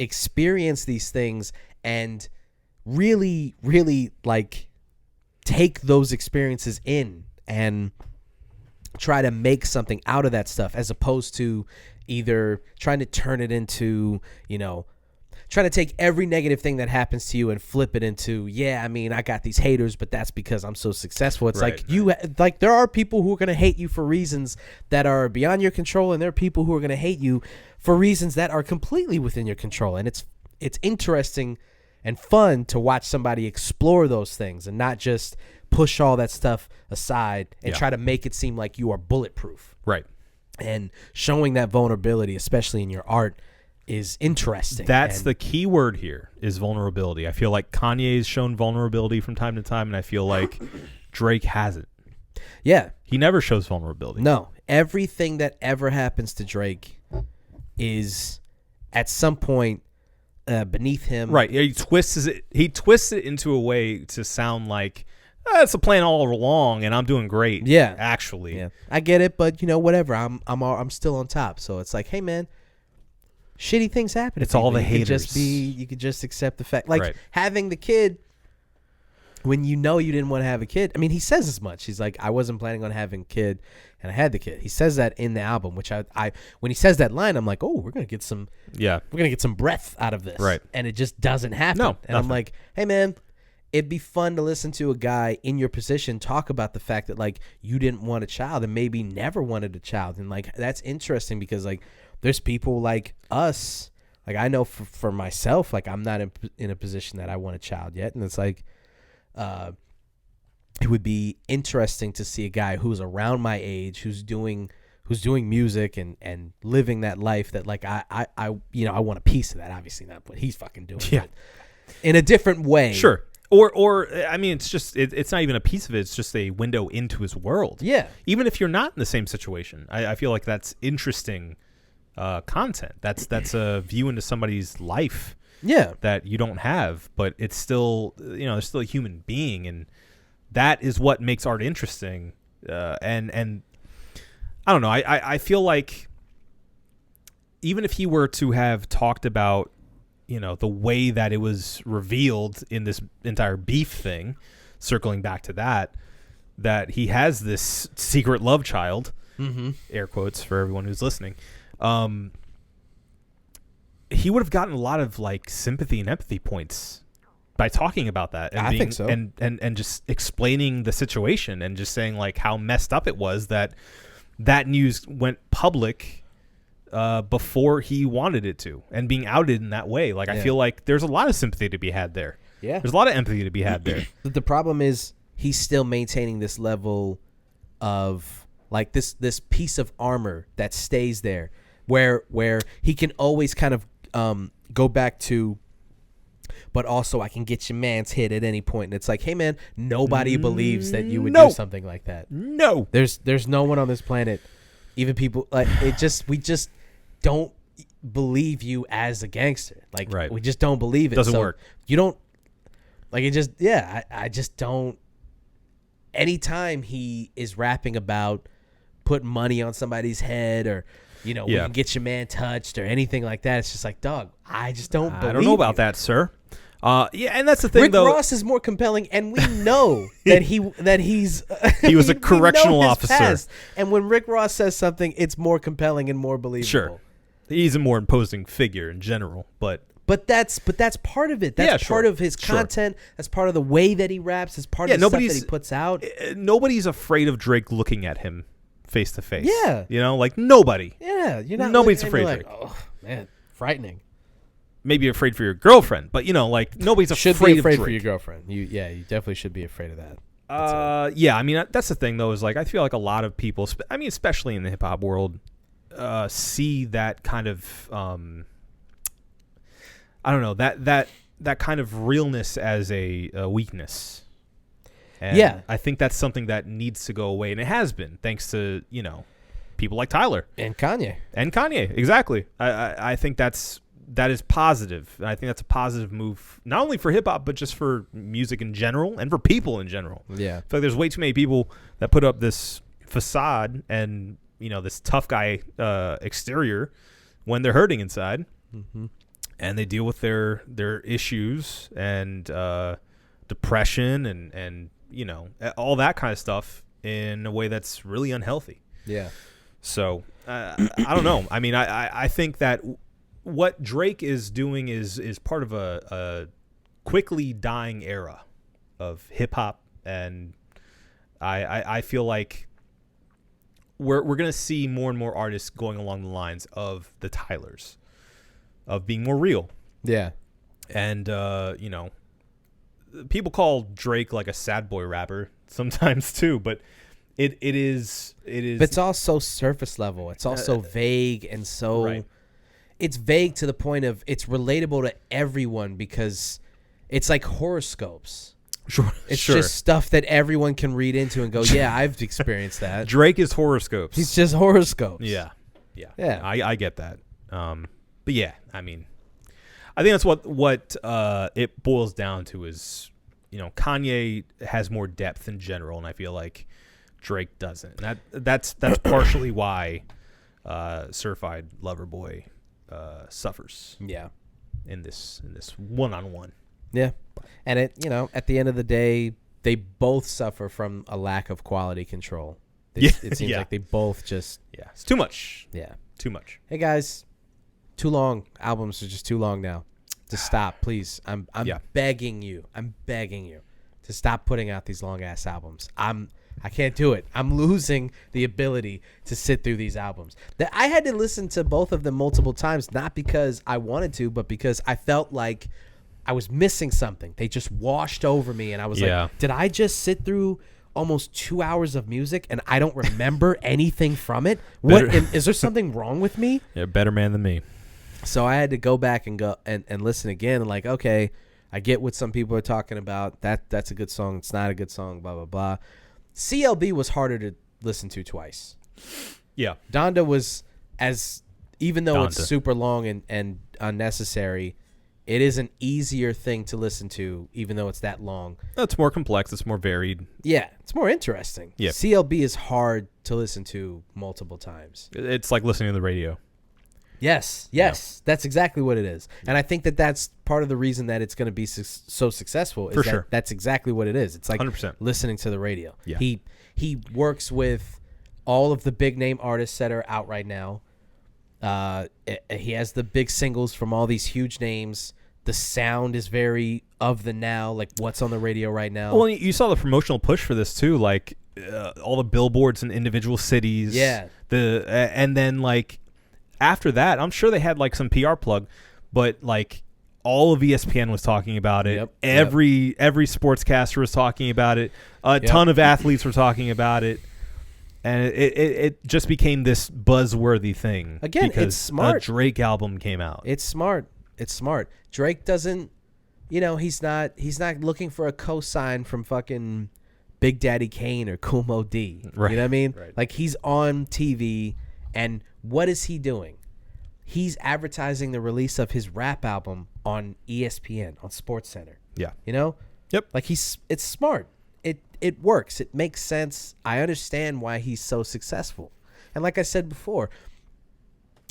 experience these things and really, really like take those experiences in and try to make something out of that stuff, as opposed to either trying to turn it into, trying to take every negative thing that happens to you and flip it into, I mean, I got these haters, but that's because I'm so successful. It's like there are people who are going to hate you for reasons that are beyond your control, and there are people who are going to hate you for reasons that are completely within your control. And it's interesting and fun to watch somebody explore those things and not just push all that stuff aside and try to make it seem like you are bulletproof. Right. And showing that vulnerability, especially in your art, is interesting. That's the key word here, is vulnerability. I feel like Kanye's shown vulnerability from time to time, and I feel like Drake hasn't. Yeah. He never shows vulnerability. No. Everything that ever happens to Drake is at some point beneath him. Right. He twists it into a way to sound like, it's a plan all along, and I'm doing great. Yeah, actually, I get it, but whatever. I'm still on top. So it's like, hey, man, shitty things happen. It's all the haters. You could just accept the fact, like having the kid when you didn't want to have a kid. I mean, he says as much. He's like, I wasn't planning on having a kid, and I had the kid. He says that in the album, which I when he says that line, I'm like, oh, we're gonna get some breath out of this, right? And it just doesn't happen. No, and nothing. I'm like, hey, man. It'd be fun to listen to a guy in your position talk about the fact that like you didn't want a child and maybe never wanted a child. And like, that's interesting because like there's people like us, like I know for myself, like I'm not in a position that I want a child yet. And it's like, it would be interesting to see a guy who's around my age, who's doing music and living that life that like, I want a piece of that. Obviously not what he's fucking doing, but in a different way. Sure. Or I mean, it's just it's not even a piece of it. It's just a window into his world. Yeah. Even if you're not in the same situation, I feel like that's interesting content. That's a view into somebody's life. Yeah. That you don't have, but it's still they're still a human being, and that is what makes art interesting. And I don't know. I feel like even if he were to have talked about the way that it was revealed in this entire beef thing, circling back to that he has this secret love child, air quotes for everyone who's listening, he would have gotten a lot of like sympathy and empathy points by talking about that. And I think so. And just explaining the situation and just saying like how messed up it was that news went public before he wanted it to, and being outed in that way. Like, I feel like there's a lot of sympathy to be had there. Yeah. There's a lot of empathy to be had there. The problem is he's still maintaining this level of like this piece of armor that stays there where he can always kind of go back to, but also I can get your man's hit at any point. And it's like, hey man, nobody believes that you would do something like that. No. There's no one on this planet, even people like we just don't believe you as a gangster. Like we just don't believe it. Doesn't work. You don't like it. Just I just don't. Anytime he is rapping about putting money on somebody's head or we can get your man touched or anything like that, it's just like, dog, I just don't believe I don't know about that, sir. And that's the thing, Rick though. Ross is more compelling, and we know that he's he was a correctional officer. Past. And when Rick Ross says something, it's more compelling and more believable. Sure, he's a more imposing figure in general, but that's part of it. That's part of his content. That's part of the way that he raps. That's part of the stuff that he puts out. Nobody's afraid of Drake looking at him face to face. Yeah, like nobody. Yeah, you're not. Nobody's afraid of Drake. Oh man, frightening. Maybe afraid for your girlfriend, but like nobody's afraid of Drake. For your girlfriend. You definitely should be afraid of that. I mean that's the thing though, is like I feel like a lot of people, I mean especially in the hip hop world, see that kind of I don't know, that kind of realness as a weakness. And I think that's something that needs to go away, and it has been thanks to people like Tyler and Kanye. Exactly. I think that is positive. I think that's a positive move, not only for hip hop, but just for music in general and for people in general. Yeah. I feel like there's way too many people that put up this facade and, this tough guy exterior when they're hurting inside. Mm-hmm. And they deal with their issues and depression and all that kind of stuff in a way that's really unhealthy. Yeah. So I don't know. I mean, I think that what Drake is doing is part of a quickly dying era of hip hop, and I feel like we're gonna see more and more artists going along the lines of the Tylers, of being more real. Yeah. And people call Drake like a sad boy rapper sometimes too, but it is. But it's all so surface level. It's also vague and so. Right. It's vague to the point of it's relatable to everyone because it's like horoscopes. Sure. It's just stuff that everyone can read into and go, yeah, I've experienced that. Drake is horoscopes. He's just horoscopes. Yeah. I get that. But yeah, I mean, I think that's what it boils down to is, Kanye has more depth in general, and I feel like Drake doesn't. And that's partially why Certified Lover Boy suffers. Yeah. In this one-on-one. Yeah. And it, at the end of the day, they both suffer from a lack of quality control. It seems like they both just it's too much. Yeah. Too much. Hey guys, too long. Albums are just too long now. To stop, please. I'm begging you. I'm begging you to stop putting out these long ass albums. I can't do it. I'm losing the ability to sit through these albums. That I had to listen to both of them multiple times, not because I wanted to, but because I felt like I was missing something. They just washed over me, and I was like, did I just sit through almost 2 hours of music and I don't remember anything from it? Is there something wrong with me? You're a better man than me. So I had to go back and go and listen again, and like, okay, I get what some people are talking about. That's a good song. It's not a good song, blah, blah, blah. CLB was harder to listen to twice. Yeah. Donda was, even though it's super long and unnecessary, it is an easier thing to listen to, even though it's that long. It's more complex. It's more varied. Yeah, it's more interesting. Yeah. CLB is hard to listen to multiple times. It's like listening to the radio. Yes, that's exactly what it is. And I think that's part of the reason that it's going to be so successful. Is that's exactly what it is. It's like 100%. Listening to the radio. Yeah. He works with all of the big name artists that are out right now. He has the big singles from all these huge names. The sound is very of the now, like what's on the radio right now. Well, you saw the promotional push for this too, like all the billboards in individual cities. Yeah. And then like after that, I'm sure they had like some PR plug, but like all of ESPN was talking about it. Yep. Every sportscaster was talking about it. A ton of athletes were talking about it. And it just became this buzzworthy thing. Again, because it's smart. A Drake album came out. It's smart. Drake doesn't, he's not looking for a cosign from fucking Big Daddy Kane or Kool Moe D. Right. You know what I mean? Right. Like, he's on TV, and what is he doing? He's advertising the release of his rap album on ESPN, on SportsCenter. Yeah. Yep. Like, it's smart. It works. It makes sense. I understand why he's so successful. And like I said before,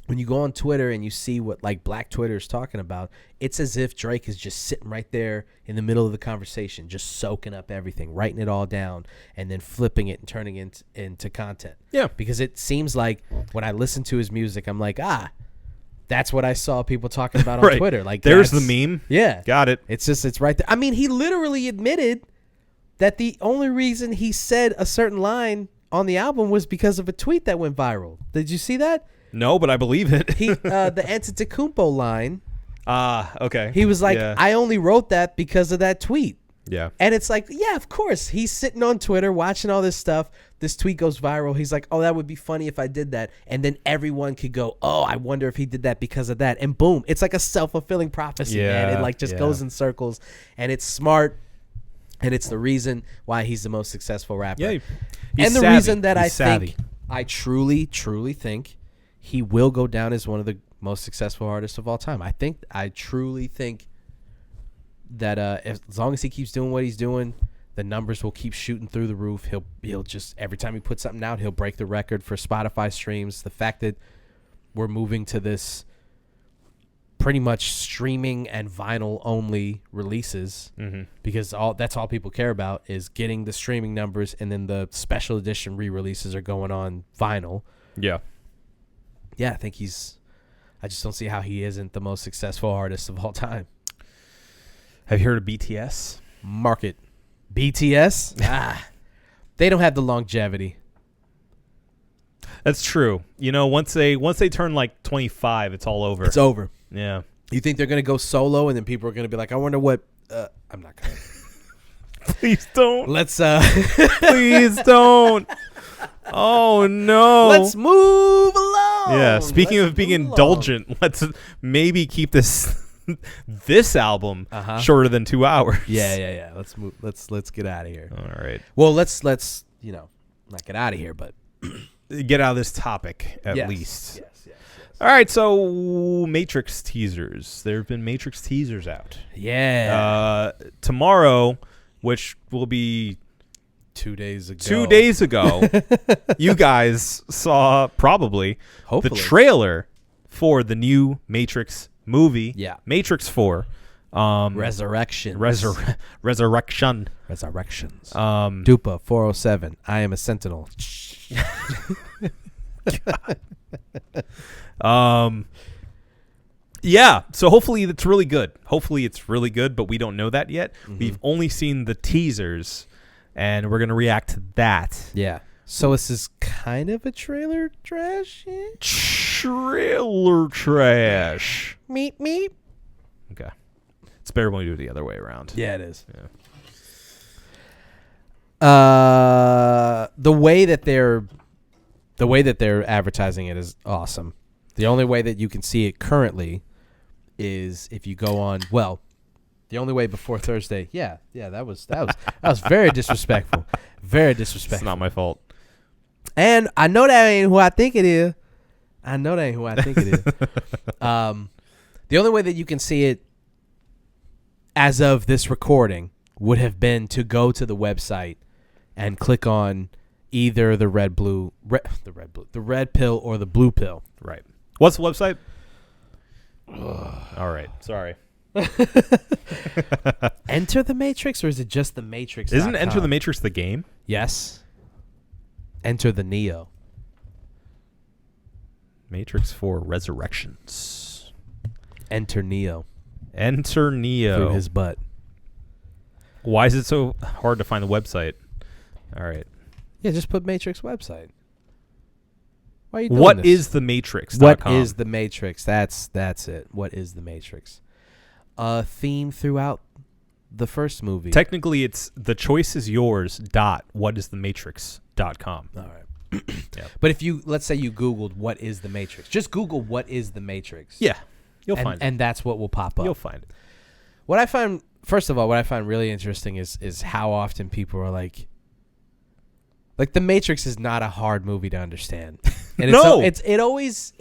when you go on Twitter and you see what like Black Twitter is talking about, it's as if Drake is just sitting right there in the middle of the conversation, just soaking up everything, writing it all down, and then flipping it and turning it into content. Yeah. Because it seems like when I listen to his music, I'm like, that's what I saw people talking about on right. Twitter. Like, there's the meme. Yeah. Got it. It's right there. I mean, he literally admitted that the only reason he said a certain line on the album was because of a tweet that went viral. Did you see that? No, but I believe it. The Antetokounmpo line. Okay. He was like, I only wrote that because of that tweet. Yeah. And it's like, yeah, of course. He's sitting on Twitter watching all this stuff. This tweet goes viral. He's like, that would be funny if I did that. And then everyone could go, I wonder if he did that because of that. And boom, it's like a self-fulfilling prophecy, man. It like just goes in circles. And it's smart. And it's the reason why he's the most successful rapper. Yeah, and the savvy. reason that he's savvy. I truly, truly think he will go down as one of the most successful artists of all time. I truly think that as long as he keeps doing what he's doing, the numbers will keep shooting through the roof. He'll just, every time he puts something out, he'll break the record for Spotify streams. The fact that we're moving to this pretty much streaming and vinyl only releases, because that's all people care about is getting the streaming numbers, and then the special edition re-releases are going on vinyl. Yeah. Yeah, I just don't see how he isn't the most successful artist of all time. Have you heard of BTS? Market. BTS? They don't have the longevity. That's true. Once they turn like 25, it's all over. It's over. Yeah. You think they're going to go solo, and then people are going to be like, I wonder what... I'm not going to. Please don't. Let's... Please don't. Oh, no. Let's move along. Yeah. Speaking of being indulgent, let's maybe keep this album shorter than 2 hours. Yeah. Let's move. Let's get out of here. All right. Well, let's not get out of here, but get out of this topic at least. Yes. All right. So Matrix teasers. There have been Matrix teasers out. Yeah. Tomorrow, which will be 2 days ago. 2 days ago, you guys saw hopefully the trailer for the new Matrix movie. Yeah. Matrix 4. Resurrection. Resurrection. Resurrections. Dupa 407. I am a sentinel. Yeah. So hopefully it's really good. But we don't know that yet. We've only seen the teasers, and we're gonna react to that. Yeah. So this is kind of a trailer trash. Trailer trash. Meep. Okay. It's better when we do it the other way around. Yeah, it is. Yeah. The way that they're advertising it is awesome. The only way that you can see it currently is if you go on. Well, the only way before Thursday. Yeah. That was very disrespectful. Very disrespectful. It's not my fault. And I know that ain't who I think it is. The only way that you can see it as of this recording would have been to go to the website and click on either the red pill or the blue pill. Right. What's the website? All right. Sorry. Enter the Matrix, or is it just the Matrix? Isn't Enter the Matrix the game? Yes. Enter the Neo. Matrix 4 Resurrections. Enter Neo. Through his butt. Why is it so hard to find the website? All right. Yeah, just put Matrix website. Why are you doing What this? is the Matrix? What is the Matrix? That's it. What is the Matrix? a theme throughout the first movie. Technically, it's the choice is yours. Whatisthematrix.com. All right. Yep. But if you, let's say you Googled what is the Matrix, just Google what is the Matrix. Yeah, you'll find it. And that's what will pop up. You'll find it. What I find, first of all, what I find really interesting is how often people are like the Matrix is not a hard movie to understand. And No! it always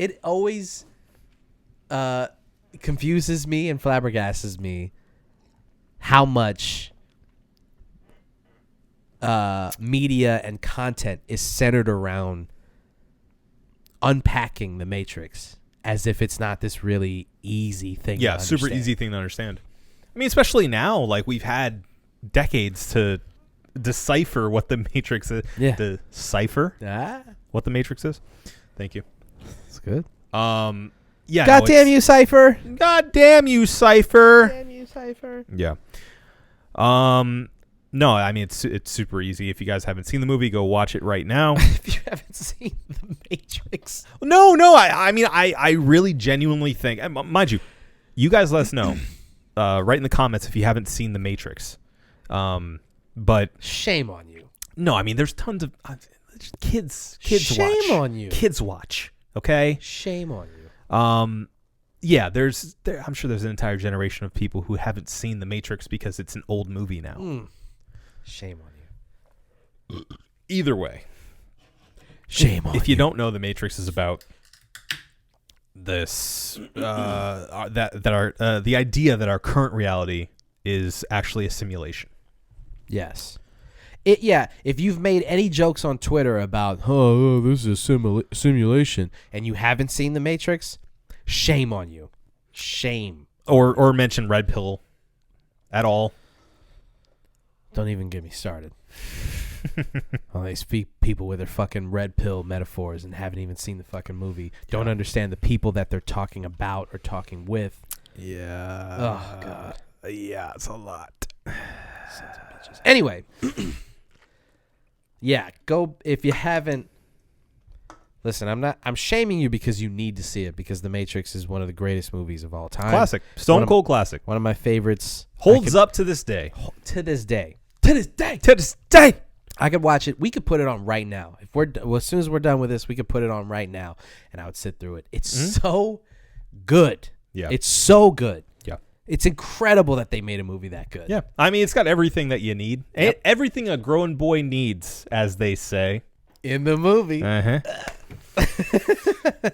confuses me and flabbergasts me how much media and content is centered around unpacking the Matrix as if it's not this really easy thing. Yeah, to super understand. easy thing to understand. I mean, especially now, like we've had decades to decipher what the Matrix is. Yeah. Decipher Ah, what the Matrix is. Thank you. that's good. Yeah. God damn you, Cypher. God damn you, Cypher. Damn you, Cypher. Yeah. No, I mean it's super easy. If you guys haven't seen the movie, go watch it right now. If you haven't seen the Matrix, No. I mean I really genuinely think, mind you, you guys let us know. Right in the comments if you haven't seen the Matrix. But shame on you. no, I mean there's tons of kids Shame watch. on you. Kids watch. Okay. Shame on you. Yeah, I'm sure there's an entire generation of people who haven't seen the Matrix because it's an old movie now. Shame on you. Either way, Shame on you. if you don't know, the Matrix is about this the idea that our current reality is actually a simulation. Yes. If you've made any jokes on Twitter about, this is a simulation, and you haven't seen The Matrix, shame on you. Shame. Or mention red pill at all. Don't even get me started. Well, they speak people with their fucking red pill metaphors and haven't even seen the fucking movie. Don't understand the people that they're talking about or talking with. Yeah. Oh, God. Yeah, it's a lot. Anyway. Yeah, go if you haven't. Listen, I'm shaming you because you need to see it because The Matrix is one of the greatest movies of all time. Classic. Stone Cold classic. One of my favorites. Holds up to this day. To this day. To this day. I could watch it. We could put it on right now. As soon as we're done with this, we could put it on right now, and I would sit through it. It's so good. Yeah. It's so good. Yeah. It's incredible that they made a movie that good. Yeah. I mean, it's got everything that you need. Yep. Everything a grown boy needs, as they say. In the movie. Uh-huh.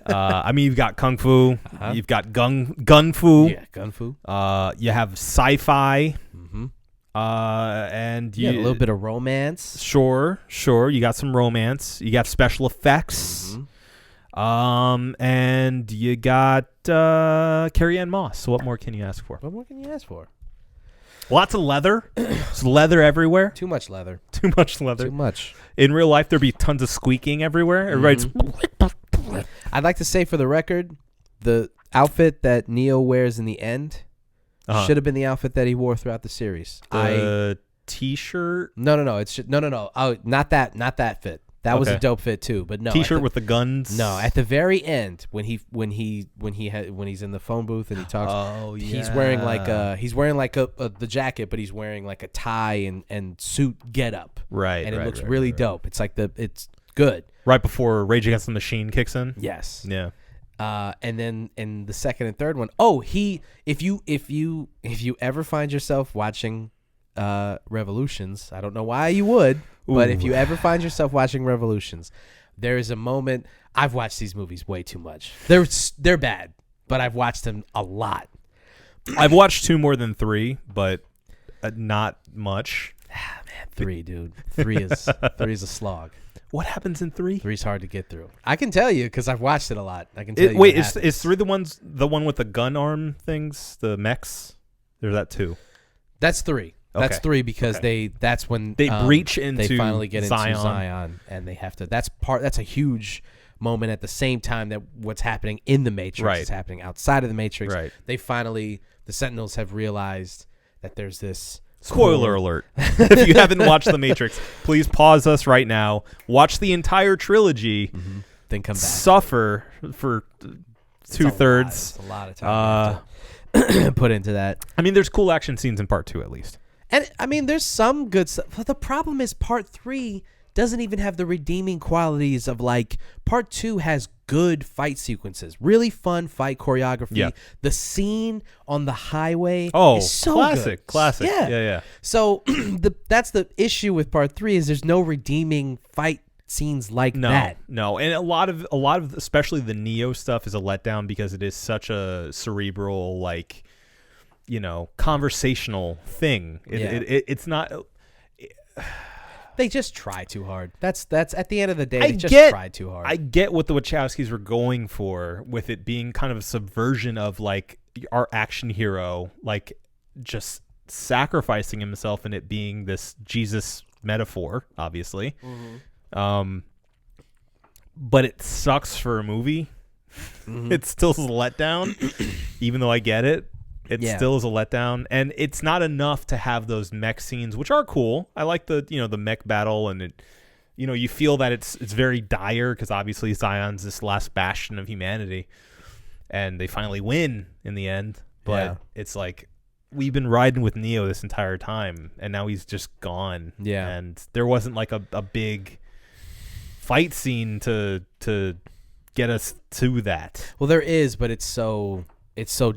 I mean, you've got kung fu. You've got gun fu. Yeah, gun fu. You have sci-fi. And You got a little bit of romance. Sure. You got some romance. You got special effects. And you got Carrie-Anne Moss. So what more can you ask for? What more can you ask for? Lots of leather. There's leather everywhere. Too much leather. Too much leather. Too much. In real life, there'd be tons of squeaking everywhere. Everybody's. I'd like to say for the record, the outfit that Neo wears in the end should have been the outfit that he wore throughout the series. T-shirt. No. It's no. Oh, not that fit. That was a dope fit too. But no, T-shirt with the guns. No, at the very end when he's in the phone booth and he talks. Oh yeah. He's wearing like the jacket, but he's wearing like a tie and suit getup. Right. And it looks really dope. It's like it's good. Right before Rage Against the Machine kicks in. Yes. Yeah. And then in the second and third one, if you ever find yourself watching Revolutions, I don't know why you would, but if you ever find yourself watching Revolutions, there is a moment. I've watched these movies way too much. They're bad, but I've watched them a lot. I've watched 2 more than 3, but not much. Man, 3, dude. 3 is a slog. What happens in 3? 3's hard to get through. I can tell you because I've watched it a lot. I can tell you. Wait, is 3 the one with the gun arm things, the mechs? Or is that 2? That's 3. That's 3 because that's when they breach into they finally get Zion. into Zion and they have to. That's a huge moment at the same time that what's happening in the Matrix is happening outside of the Matrix. Right. They finally, the Sentinels have realized that there's this. Spoiler alert. If you haven't watched The Matrix, please pause us right now. Watch the entire trilogy. Then come back. Suffer for 2/3. It's a lot of time. put into that. I mean, there's cool action scenes in part 2 at least. And I mean, there's some good stuff. But the problem is part 3 doesn't even have the redeeming qualities of like part 2 has good fight sequences, really fun fight choreography. Yeah. The scene on the highway is so classic, good. classic. Yeah. Yeah. So that's the issue with part 3 is there's no redeeming fight scenes like that. No, and a lot of especially the Neo stuff is a letdown because it is such a cerebral, like, you know, conversational thing. It's not. They just try too hard. That's at the end of the day. They just try too hard. I get what the Wachowskis were going for with it being kind of a subversion of like our action hero, like just sacrificing himself and it being this Jesus metaphor, obviously. Mm-hmm. But it sucks for a movie. Mm-hmm. It still is a letdown, even though I get it. It still is a letdown, and it's not enough to have those mech scenes, which are cool. I like the mech battle, and it, you feel that it's very dire because obviously Zion's this last bastion of humanity, and they finally win in the end. But it's like we've been riding with Neo this entire time, and now he's just gone. Yeah, and there wasn't like a big fight scene to get us to that. Well, there is, but it's so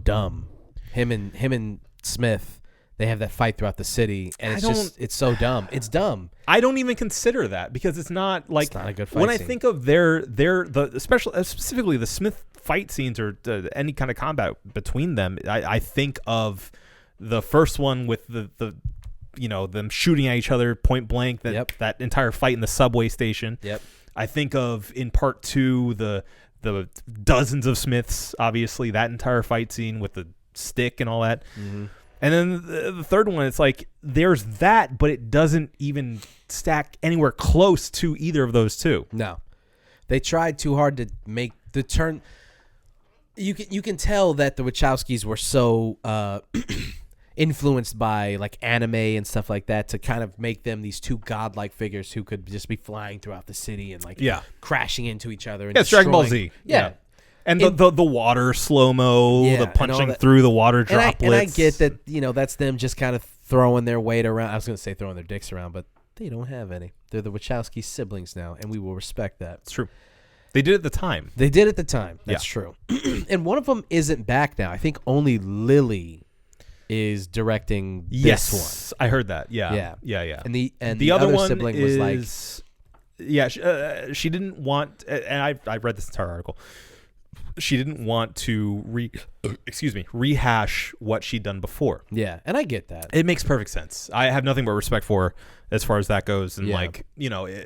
dumb. Him and Smith, they have that fight throughout the city, and it's so dumb. It's dumb. I don't even consider that because it's not like it's not a good fight when scene. I think of specifically the Smith fight scenes or any kind of combat between them. I think of the first one with the them shooting at each other point blank. That entire fight in the subway station. Yep. I think of in part 2 the dozens of Smiths. Obviously, that entire fight scene with the stick and all that. Mm-hmm. And then the third one, it's like there's that, but it doesn't even stack anywhere close to either of those two. No, they tried too hard to make the turn. You can tell that the Wachowskis were so influenced by like anime and stuff like that to kind of make them these two godlike figures who could just be flying throughout the city and like crashing into each other. And it's Dragon Ball Z. Yeah. And the water slow-mo, the punching through the water droplets. And I get that, that's them just kind of throwing their weight around. I was going to say throwing their dicks around, but they don't have any. They're the Wachowski siblings now, and we will respect that. It's true. They did at the time. That's true. And one of them isn't back now. I think only Lily is directing this one. I heard that. Yeah. And the other one sibling was like... Yeah, she didn't want... And I read this entire article. She didn't want to rehash what she'd done before. Yeah, and I get that. It makes perfect sense. I have nothing but respect for her as far as that goes. And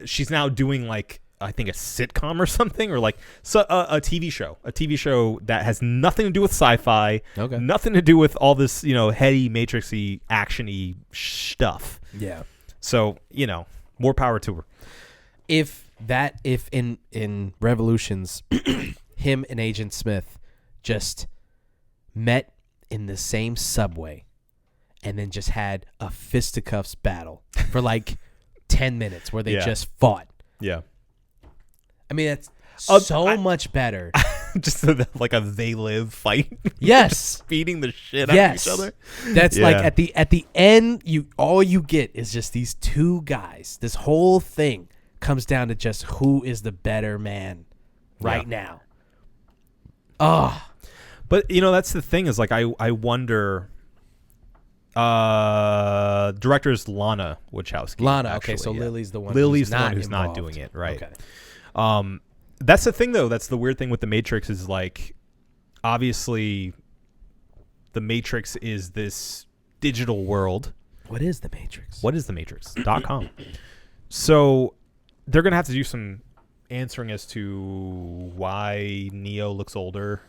she's now doing like, I think a sitcom or something, or like a TV show that has nothing to do with sci-fi, nothing to do with all this, heady, matrixy, actiony stuff. Yeah. So, more power to her. If in Revolutions... him and Agent Smith just met in the same subway and then just had a fisticuffs battle for like 10 minutes where they just fought. Yeah. I mean, that's much better. Just like a They Live fight. Yes. Beating the shit out of each other. That's like at the end, all you get is just these two guys. This whole thing comes down to just who is the better man right now. Oh, but that's the thing is like I wonder. Director's Lana Wachowski. Okay, so Lily's the one. Lily's the one who's not doing it, right? Okay. That's the thing though. That's the weird thing with the Matrix is like, obviously, the Matrix is this digital world. What is the Matrix? What is the Matrix.com? So they're gonna have to do some answering as to why Neo looks older.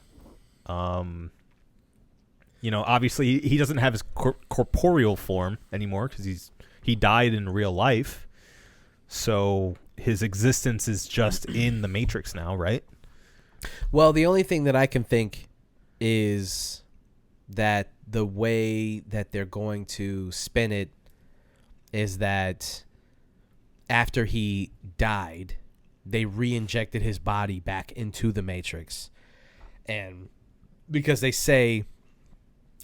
Obviously he doesn't have his corporeal form anymore because he died in real life. So his existence is just in the Matrix now, right? Well, the only thing that I can think is that the way that they're going to spin it is that after he died, they re-injected his body back into the Matrix. And because they say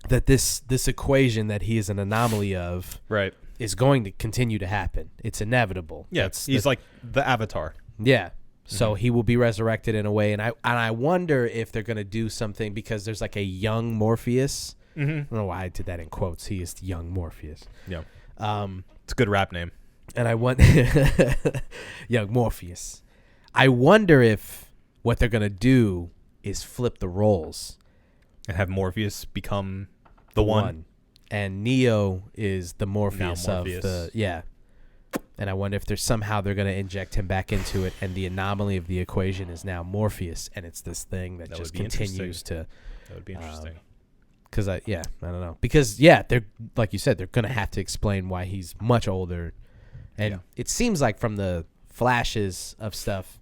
that this equation that he is an anomaly of Right. is going to continue to happen. It's inevitable. Yeah, he's like the Avatar. Yeah. So he will be resurrected in a way, and I wonder if they're going to do something because there's like a young Morpheus. I don't know why I did that in quotes. He is young Morpheus. Yeah. It's a good rap name. And I want young Morpheus. I wonder if what they're going to do is flip the roles And have Morpheus become the one. And Neo is the Morpheus, Now of Morpheus. the And I wonder if there's somehow they're going to inject him back into it, and the anomaly of the equation is now Morpheus, and it's this thing that just continues to. That would be interesting. Because I don't know. Because they're like you said, they're going to have to explain why he's much older, and it seems like from the flashes of stuff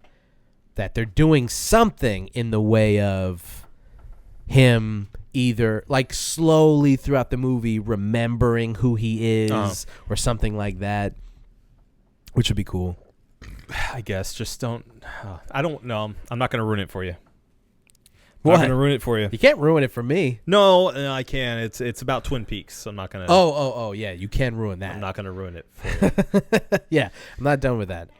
that they're doing something in the way of him either like slowly throughout the movie remembering who he is or something like that. Which would be cool. I guess. Just don't. I don't know. I'm not going to ruin it for you. What? I'm not going to ruin it for you. You can't ruin it for me. No, I can. It's about Twin Peaks. So I'm not going to. Oh, yeah. You can ruin that. I'm not going to ruin it for you. Yeah. I'm not done with that.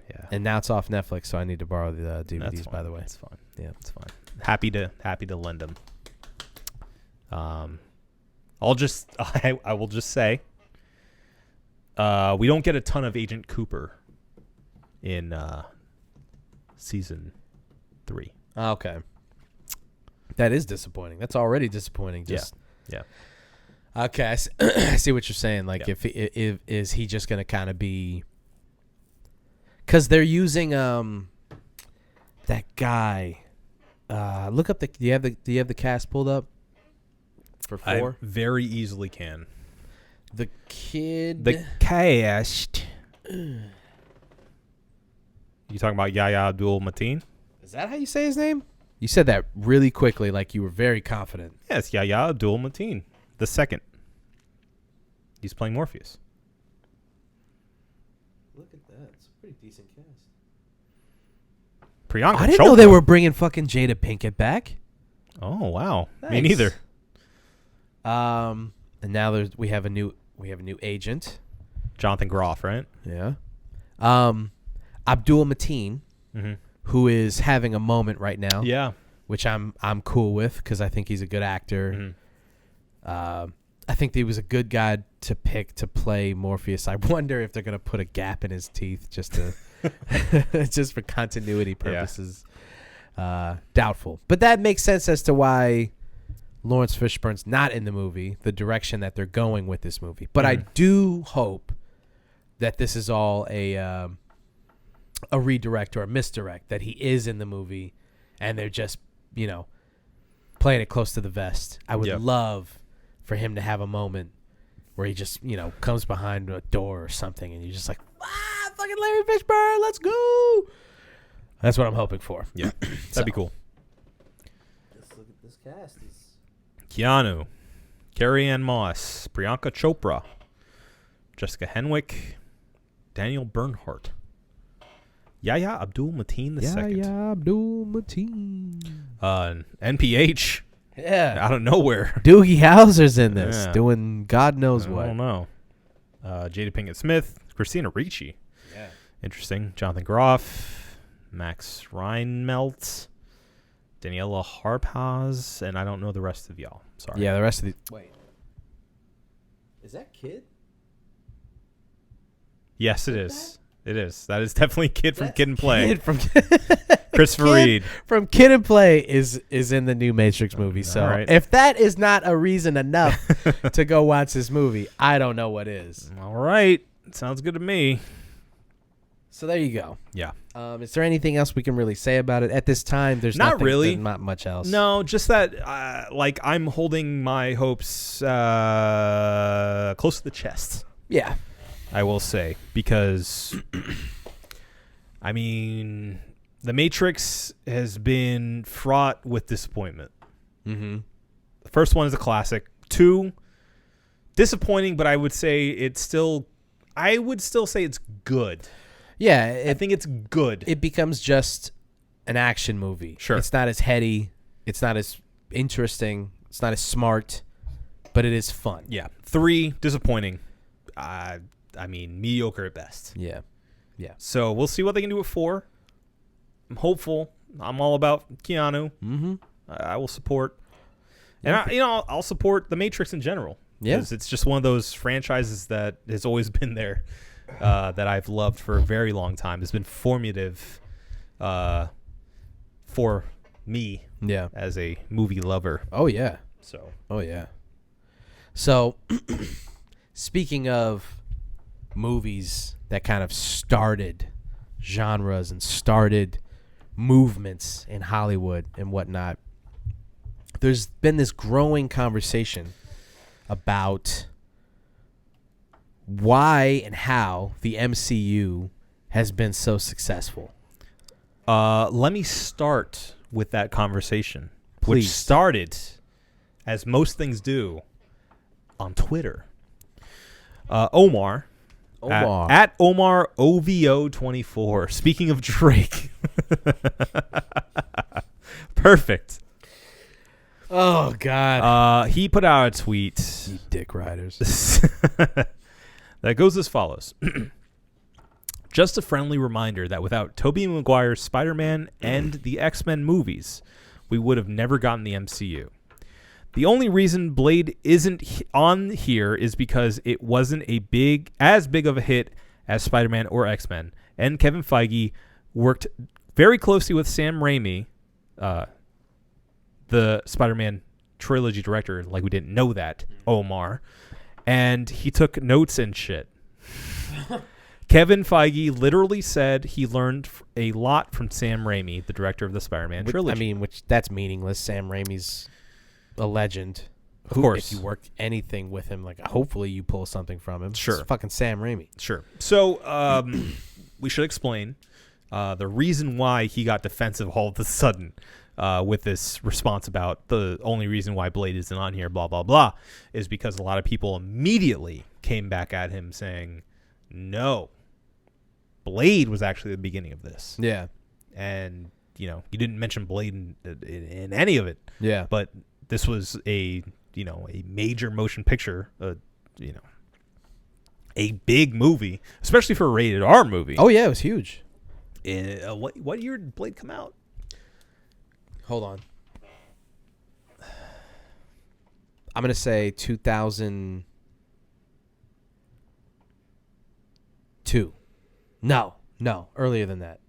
Yeah. And now it's off Netflix, so I need to borrow the DVDs, by the way. It's fine. Yeah. It's fine. Happy to lend them. I will just say. We don't get a ton of Agent Cooper in season 3. Okay. That is disappointing. That's already disappointing. Just Yeah. Okay, I see what you're saying. Like, Yeah. if is he just gonna kind of be? Because they're using that guy. Look up the. Do you have the cast pulled up for 4? I very easily can. The kid. The cast. You talking about Yahya Abdul-Mateen? Is that how you say his name? You said that really quickly, like you were very confident. Yes, Yahya Abdul-Mateen, the second. He's playing Morpheus. Look at that. It's a pretty decent cast. Priyanka I didn't know they were bringing fucking Jada Pinkett back. Oh wow, Nice. me neither. And now we have a new agent. Jonathan Groff, right? Yeah. Abdul Mateen, who is having a moment right now. Yeah. Which I'm cool with because I think he's a good actor. I think he was a good guy to pick to play Morpheus. I wonder if they're gonna put a gap in his teeth just to just for continuity purposes. Doubtful, but that makes sense as to why Lawrence Fishburne's not in the movie, the direction that they're going with this movie. But I do hope that this is all a redirect or a misdirect, that he is in the movie and they're just, playing it close to the vest. I would love for him to have a moment where he just, comes behind a door or something and you're just like, fucking Larry Fishburne, let's go. That's what I'm hoping for. Yeah. That'd be cool. Let's look at this cast. Keanu, Carrie-Anne Moss, Priyanka Chopra, Jessica Henwick, Daniel Bernhardt, Yahya Abdul-Mateen II. Yahya Abdul-Mateen. NPH. Yeah. Out of nowhere. Doogie Howser's in this, doing God knows what. I don't know. Jada Pinkett Smith, Christina Ricci. Yeah. Interesting. Jonathan Groff, Max Reinmeldt, Daniela Harpaz, and I don't know the rest of y'all. Sorry. Yeah, the rest of the... Wait. Is that Kid? Yes, it is. It is. That is definitely Kid from Kid and Play. Kid from Christopher Kid Reed. from Kid and Play is in the new Matrix movie. So right. if that is not a reason enough to go watch this movie, I don't know what is. All right. Sounds good to me. So there you go. Yeah. Is there anything else we can really say about it at this time? There's Not nothing, really. There's not much else. No, just that I'm holding my hopes close to the chest. Yeah. I will say, because I mean, The Matrix has been fraught with disappointment. Mm-hmm. The first one is a classic. 2, disappointing, but I would say it's still say it's good. Yeah, I think it's good. It becomes just an action movie. Sure. It's not as heady. It's not as interesting. It's not as smart. but it is fun. Yeah. 3, disappointing. I mean, mediocre at best. Yeah. So we'll see what they can do with 4. I'm hopeful. I'm all about Keanu. Mm-hmm. I will support. And, I'll support The Matrix in general. Yeah. Because it's just one of those franchises that has always been there, that I've loved for a very long time. It's been formative for me as a movie lover. Oh, yeah. So, speaking of movies that kind of started genres and started movements in Hollywood and whatnot, there's been this growing conversation about why and how the MCU has been so successful. Let me start with that conversation, Please. which started, as most things do, on Twitter. Omar. At Omar OVO24. Speaking of Drake. Perfect. Oh, God. He put out a tweet. You dick riders. That goes as follows. Just a friendly reminder that without Tobey Maguire's Spider-Man and the X-Men movies, we would have never gotten the MCU. The only reason Blade isn't on here is because it wasn't as big of a hit as Spider-Man or X-Men, and Kevin Feige worked very closely with Sam Raimi, the Spider-Man trilogy director, like we didn't know that, Omar, and he took notes and shit. Kevin Feige literally said he learned a lot from Sam Raimi, the director of the Spider-Man trilogy. Which that's meaningless. Sam Raimi's a legend. Of course. If you worked anything with him, like hopefully you pull something from him. Sure. It's fucking Sam Raimi. Sure. So we should explain the reason why he got defensive all of a sudden with this response about the only reason why Blade isn't on here, blah, blah, blah, is because a lot of people immediately came back at him saying, no, Blade was actually the beginning of this. Yeah. And, you didn't mention Blade in any of it. Yeah. But this was a major motion picture, a big movie, especially for a rated R movie. Oh, yeah, it was huge. What year did Blade come out? Hold on. I'm going to say 2002. No, earlier than that.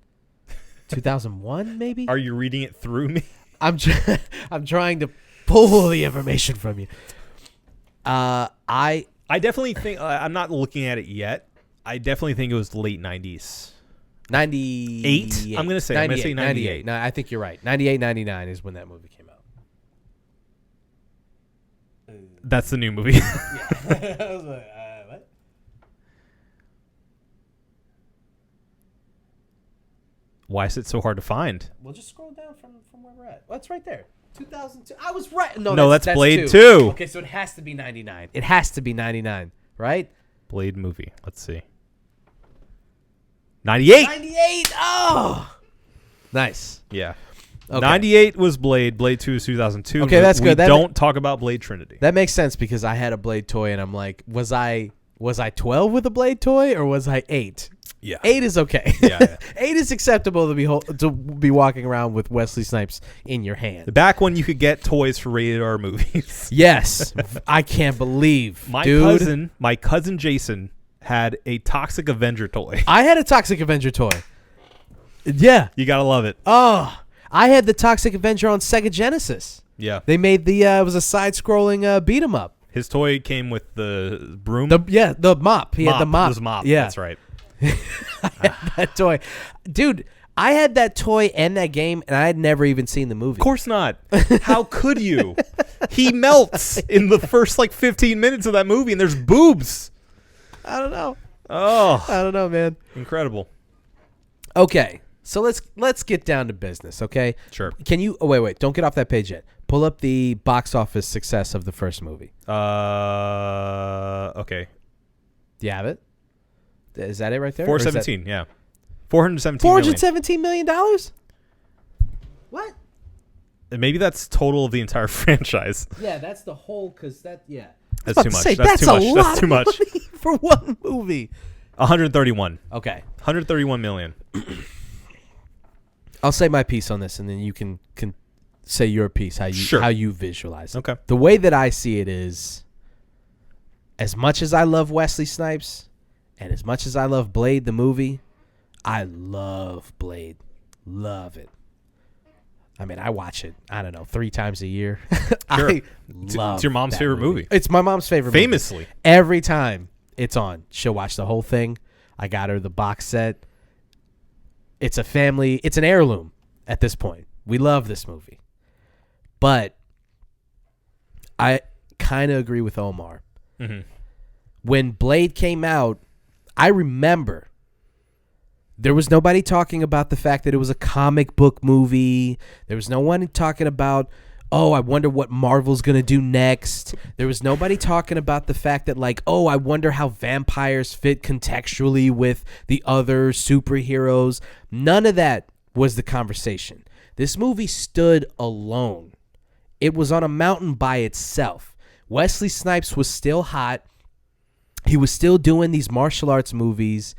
2001, maybe? Are you reading it through me? I'm trying to pull the information from you. I definitely think I'm not looking at it yet. I definitely think it was late 90s. 98. I'm going to say 98. No, I think you're right. 98, 99 is when that movie came out. That's the new movie. Yeah. I was like, what? Why is it so hard to find? We'll just scroll down from where we're at. Well, it's right there. 2002. I was right. No, that's Blade 2. Okay, so it has to be 99. It has to be 99, right? Blade movie. Let's see. 98. 98. Oh. Nice. Yeah. Okay. 98 was Blade. Blade 2 is 2002. Okay, that's good. We don't talk about Blade Trinity. That makes sense because I had a Blade toy and I'm like, was I 12 with a Blade toy or was I 8? Yeah. 8 is okay. Yeah. 8 is acceptable to be walking around with Wesley Snipes in your hand. Back when you could get toys for rated R movies. Yes. I can't believe, my cousin Jason had a Toxic Avenger toy. I had a Toxic Avenger toy. Yeah. You got to love it. Oh, I had the Toxic Avenger on Sega Genesis. Yeah. They made it was a side-scrolling beat 'em up. His toy came with the broom. The mop. He had the mop. It was mop. Yeah. That's right. I had that toy. Dude, I had that toy and that game, and I had never even seen the movie. Of course not. How could you? He melts in the first 15 minutes of that movie, and there's boobs. I don't know. Oh. I don't know, man. Incredible. Okay. So let's get down to business, okay? Sure. Can you wait, don't get off that page yet. Pull up the box office success of the first movie. Okay. Do you have it? Is that it right there? 417, yeah. 417 $417 million? What? maybe that's total of the entire franchise. Yeah, that's the whole. Because that. Yeah. That's too much. That's too much. a lot That's too much. of money for one movie. 131. Okay. 131 million. I'll say my piece on this, and then you can say your piece, how you visualize it. Okay. The way that I see it is, as much as I love Wesley Snipes, and as much as I love Blade the movie, I love Blade. Love it. I mean, I watch it, I don't know, 3 times a year. Sure. I love It's your mom's favorite movie. It's my mom's favorite Famously. movie. Every time it's on, she'll watch the whole thing. I got her the box set. It's a family. It's an heirloom at this point. We love this movie. But I kind of agree with Omar. Mm-hmm. When Blade came out, I remember there was nobody talking about the fact that it was a comic book movie. There was no one talking about, oh, I wonder what Marvel's going to do next. There was nobody talking about the fact that, like, oh, I wonder how vampires fit contextually with the other superheroes. None of that was the conversation. This movie stood alone. It was on a mountain by itself. Wesley Snipes was still hot. He was still doing these martial arts movies.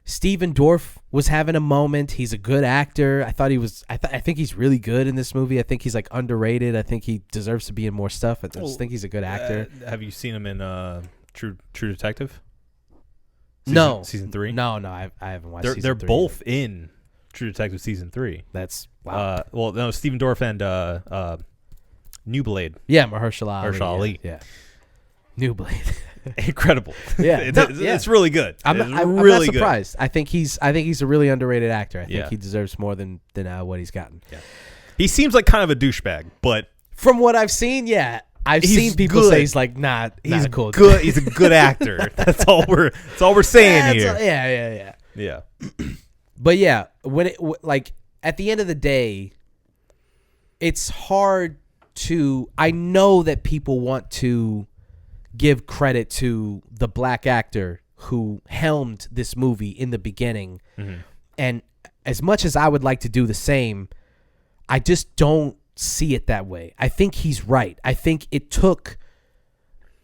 Steven Dorff was having a moment. He's a good actor. I think he's really good in this movie. I think he's like underrated. I think he deserves to be in more stuff. I just think he's a good actor. Have you seen him in True Detective? Season 3? No, I haven't watched season 3. They're both in True Detective season 3. That's wow. Well, no, Steven Dorff and New Blade. Yeah, Mahershala Ali. Ali. Yeah. New Blade. Incredible. Yeah. It's really good. I'm really not surprised. Good. I think he's a really underrated actor. I think he deserves more than what he's gotten. Yeah. He seems like kind of a douchebag, but from what I've seen, I've seen people say he's like he's cool. Good. He's a good actor. That's all we're saying here. Yeah. But yeah, when it like at the end of the day, it's hard to. I know that people want to give credit to the black actor who helmed this movie in the beginning. Mm-hmm. And as much as I would like to do the same, I just don't see it that way. I think he's right. I think it took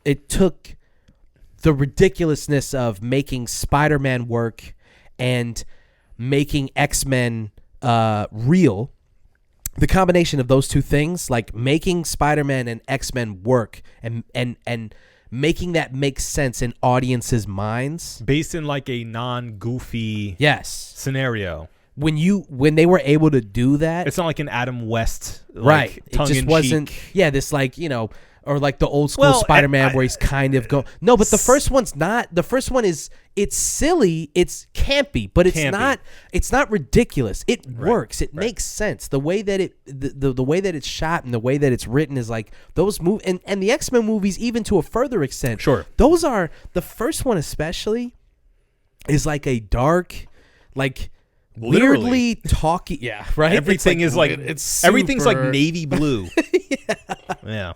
the ridiculousness of making Spider-Man work and making X-Men real. The combination of those two things, like making Spider-Man and X-Men work and making that make sense in audiences' minds, based in like a non-goofy scenario. When they were able to do that, it's not like an Adam West, right? Tongue it just in wasn't. cheek. Yeah, this like or like the old school Spider-Man where he's kind of going. No, but the first one's not. The first one is it's silly, it's campy, but it's not ridiculous. It works. It makes sense. The way that the way that it's shot and the way that it's written is like those and the X-Men movies, even to a further extent. Sure. Those are the first one especially is like a dark, like weirdly talky. Yeah, right. Everything is like everything's like navy blue. Yeah.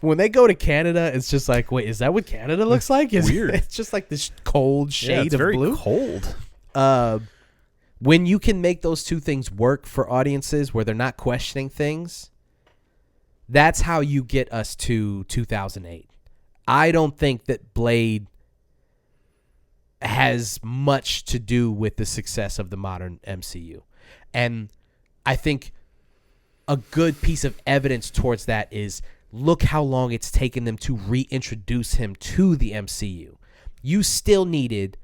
When they go to Canada, it's just like, wait, is that what Canada looks like? It's weird. It's just like this cold shade of blue. It's very cold. When you can make those two things work for audiences where they're not questioning things, that's how you get us to 2008. I don't think that Blade has much to do with the success of the modern MCU. And I think a good piece of evidence towards that is look how long it's taken them to reintroduce him to the MCU. You still needed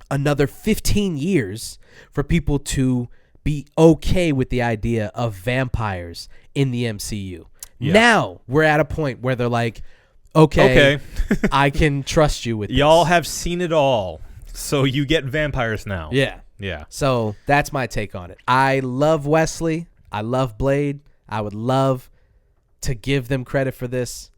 another 15 years for people to be okay with the idea of vampires in the MCU. Yeah. Now we're at a point where they're like, okay. I can trust you with this. Y'all have seen it all, so you get vampires now. Yeah. So that's my take on it. I love Wesley. I love Blade. I would love to give them credit for this.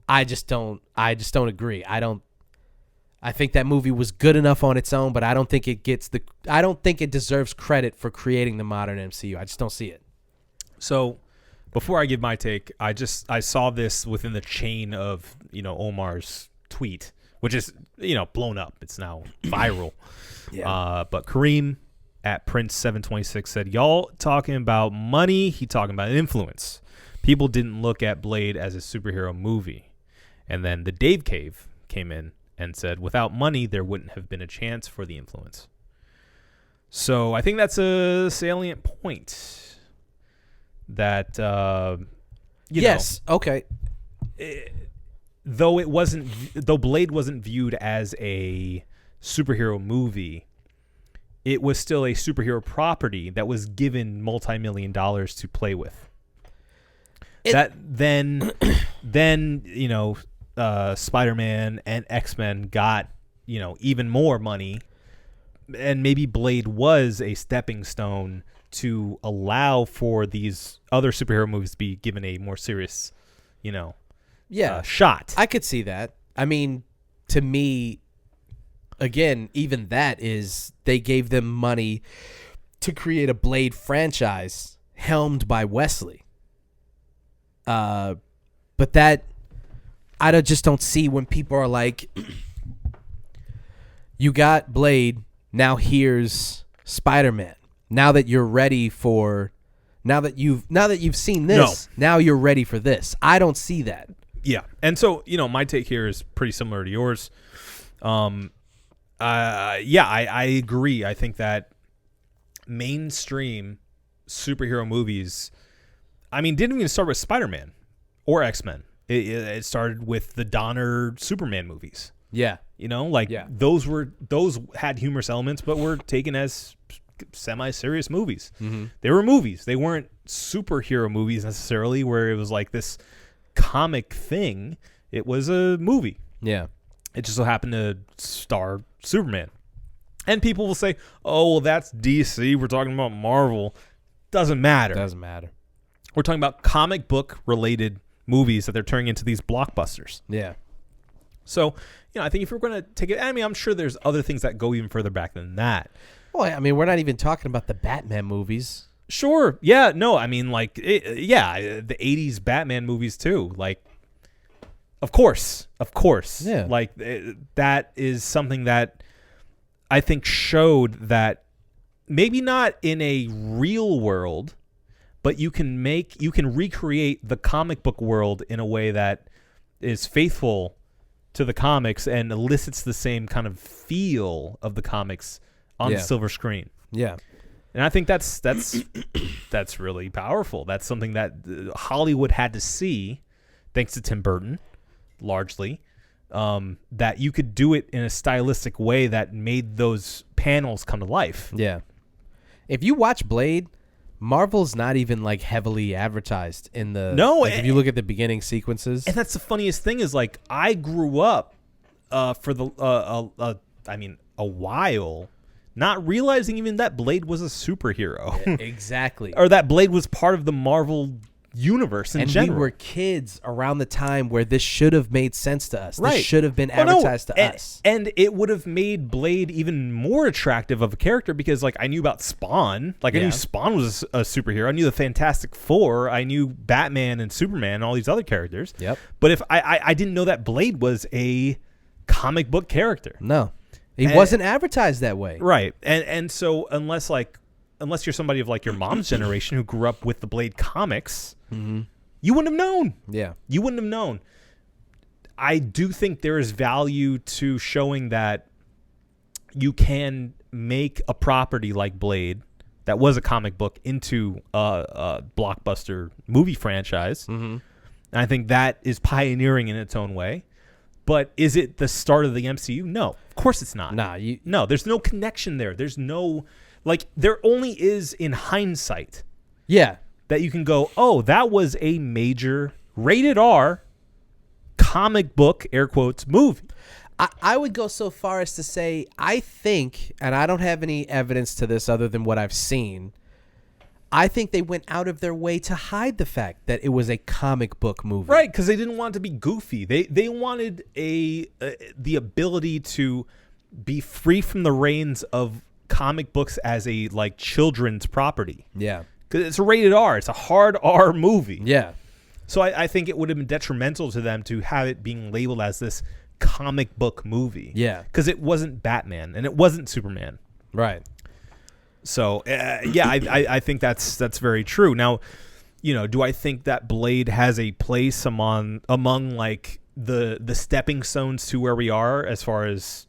I just don't agree. I think that movie was good enough on its own, but I don't think it deserves credit for creating the modern MCU. I just don't see it. So before I give my take, I saw this within the chain of, Omar's tweet, which is, blown up. It's now viral. Yeah. But Kareem at Prince726 said, y'all talking about money, he talking about influence. People didn't look at Blade as a superhero movie. And then the Dave Cave came in and said, without money, there wouldn't have been a chance for the influence. So I think that's a salient point that, yes. Okay. Though Blade wasn't viewed as a superhero movie, it was still a superhero property that was given multi-million dollars to play with. Then Spider-Man and X-Men got, even more money, and maybe Blade was a stepping stone to allow for these other superhero movies to be given a more serious, shot. I could see that. I mean, to me, again, even that is they gave them money to create a Blade franchise helmed by Wesley. But that I just don't see when people are like, you got Blade, now here's Spider-Man. Now that you've seen this, now you're ready for this. I don't see that. Yeah. And so, my take here is pretty similar to yours. I agree. I think that mainstream superhero movies, didn't even start with Spider-Man or X-Men. It started with the Donner Superman movies. Yeah. Those had humorous elements, but were taken as semi-serious movies. Mm-hmm. They were movies. They weren't superhero movies necessarily where it was like this comic thing. It was a movie. Yeah. It just so happened to star Superman. And people will say, oh, well, that's DC. We're talking about Marvel. Doesn't matter. We're talking about comic book related movies that they're turning into these blockbusters. Yeah. So, I think if we're going to take it, I'm sure there's other things that go even further back than that. Well, we're not even talking about the Batman movies. Sure. Yeah. No, the 80s Batman movies too. Of course. Yeah. That is something that I think showed that maybe not in a real world, but you can recreate the comic book world in a way that is faithful to the comics and elicits the same kind of feel of the comics on the silver screen. Yeah. And I think that's really powerful. That's something that Hollywood had to see, thanks to Tim Burton, largely, that you could do it in a stylistic way that made those panels come to life. Yeah. If you watch Blade, Marvel's not even heavily advertised in the... No. If you look at the beginning sequences. And that's the funniest thing is I grew up for a while not realizing even that Blade was a superhero. Exactly. Or that Blade was part of the Marvel universe in general. And we were kids around the time where this should have made sense to us. Right. This should have been advertised to us. And it would have made Blade even more attractive of a character because, I knew about Spawn. I knew Spawn was a superhero. I knew the Fantastic Four. I knew Batman and Superman and all these other characters. Yep. But if I didn't know that Blade was a comic book character. No. He wasn't advertised that way. Right. And so unless you're somebody of your mom's generation who grew up with the Blade comics, mm-hmm. you wouldn't have known. Yeah. You wouldn't have known. I do think there is value to showing that you can make a property like Blade that was a comic book into a blockbuster movie franchise. Mm-hmm. And I think that is pioneering in its own way. But is it the start of the MCU? No, of course it's not. No, there's no connection there. There's no, there only is in hindsight. Yeah. That you can go, oh, that was a major rated R comic book, air quotes, movie. I would go so far as to say, I think, and I don't have any evidence to this other than what I've seen, I think they went out of their way to hide the fact that it was a comic book movie. Right, because they didn't want it to be goofy. They wanted the ability to be free from the reins of comic books as a children's property. Yeah. Because it's a rated R. It's a hard R movie. Yeah. So I think it would have been detrimental to them to have it being labeled as this comic book movie. Yeah. Because it wasn't Batman and it wasn't Superman. Right. So yeah, I think that's very true. Now, do I think that Blade has a place among like the stepping stones to where we are as far as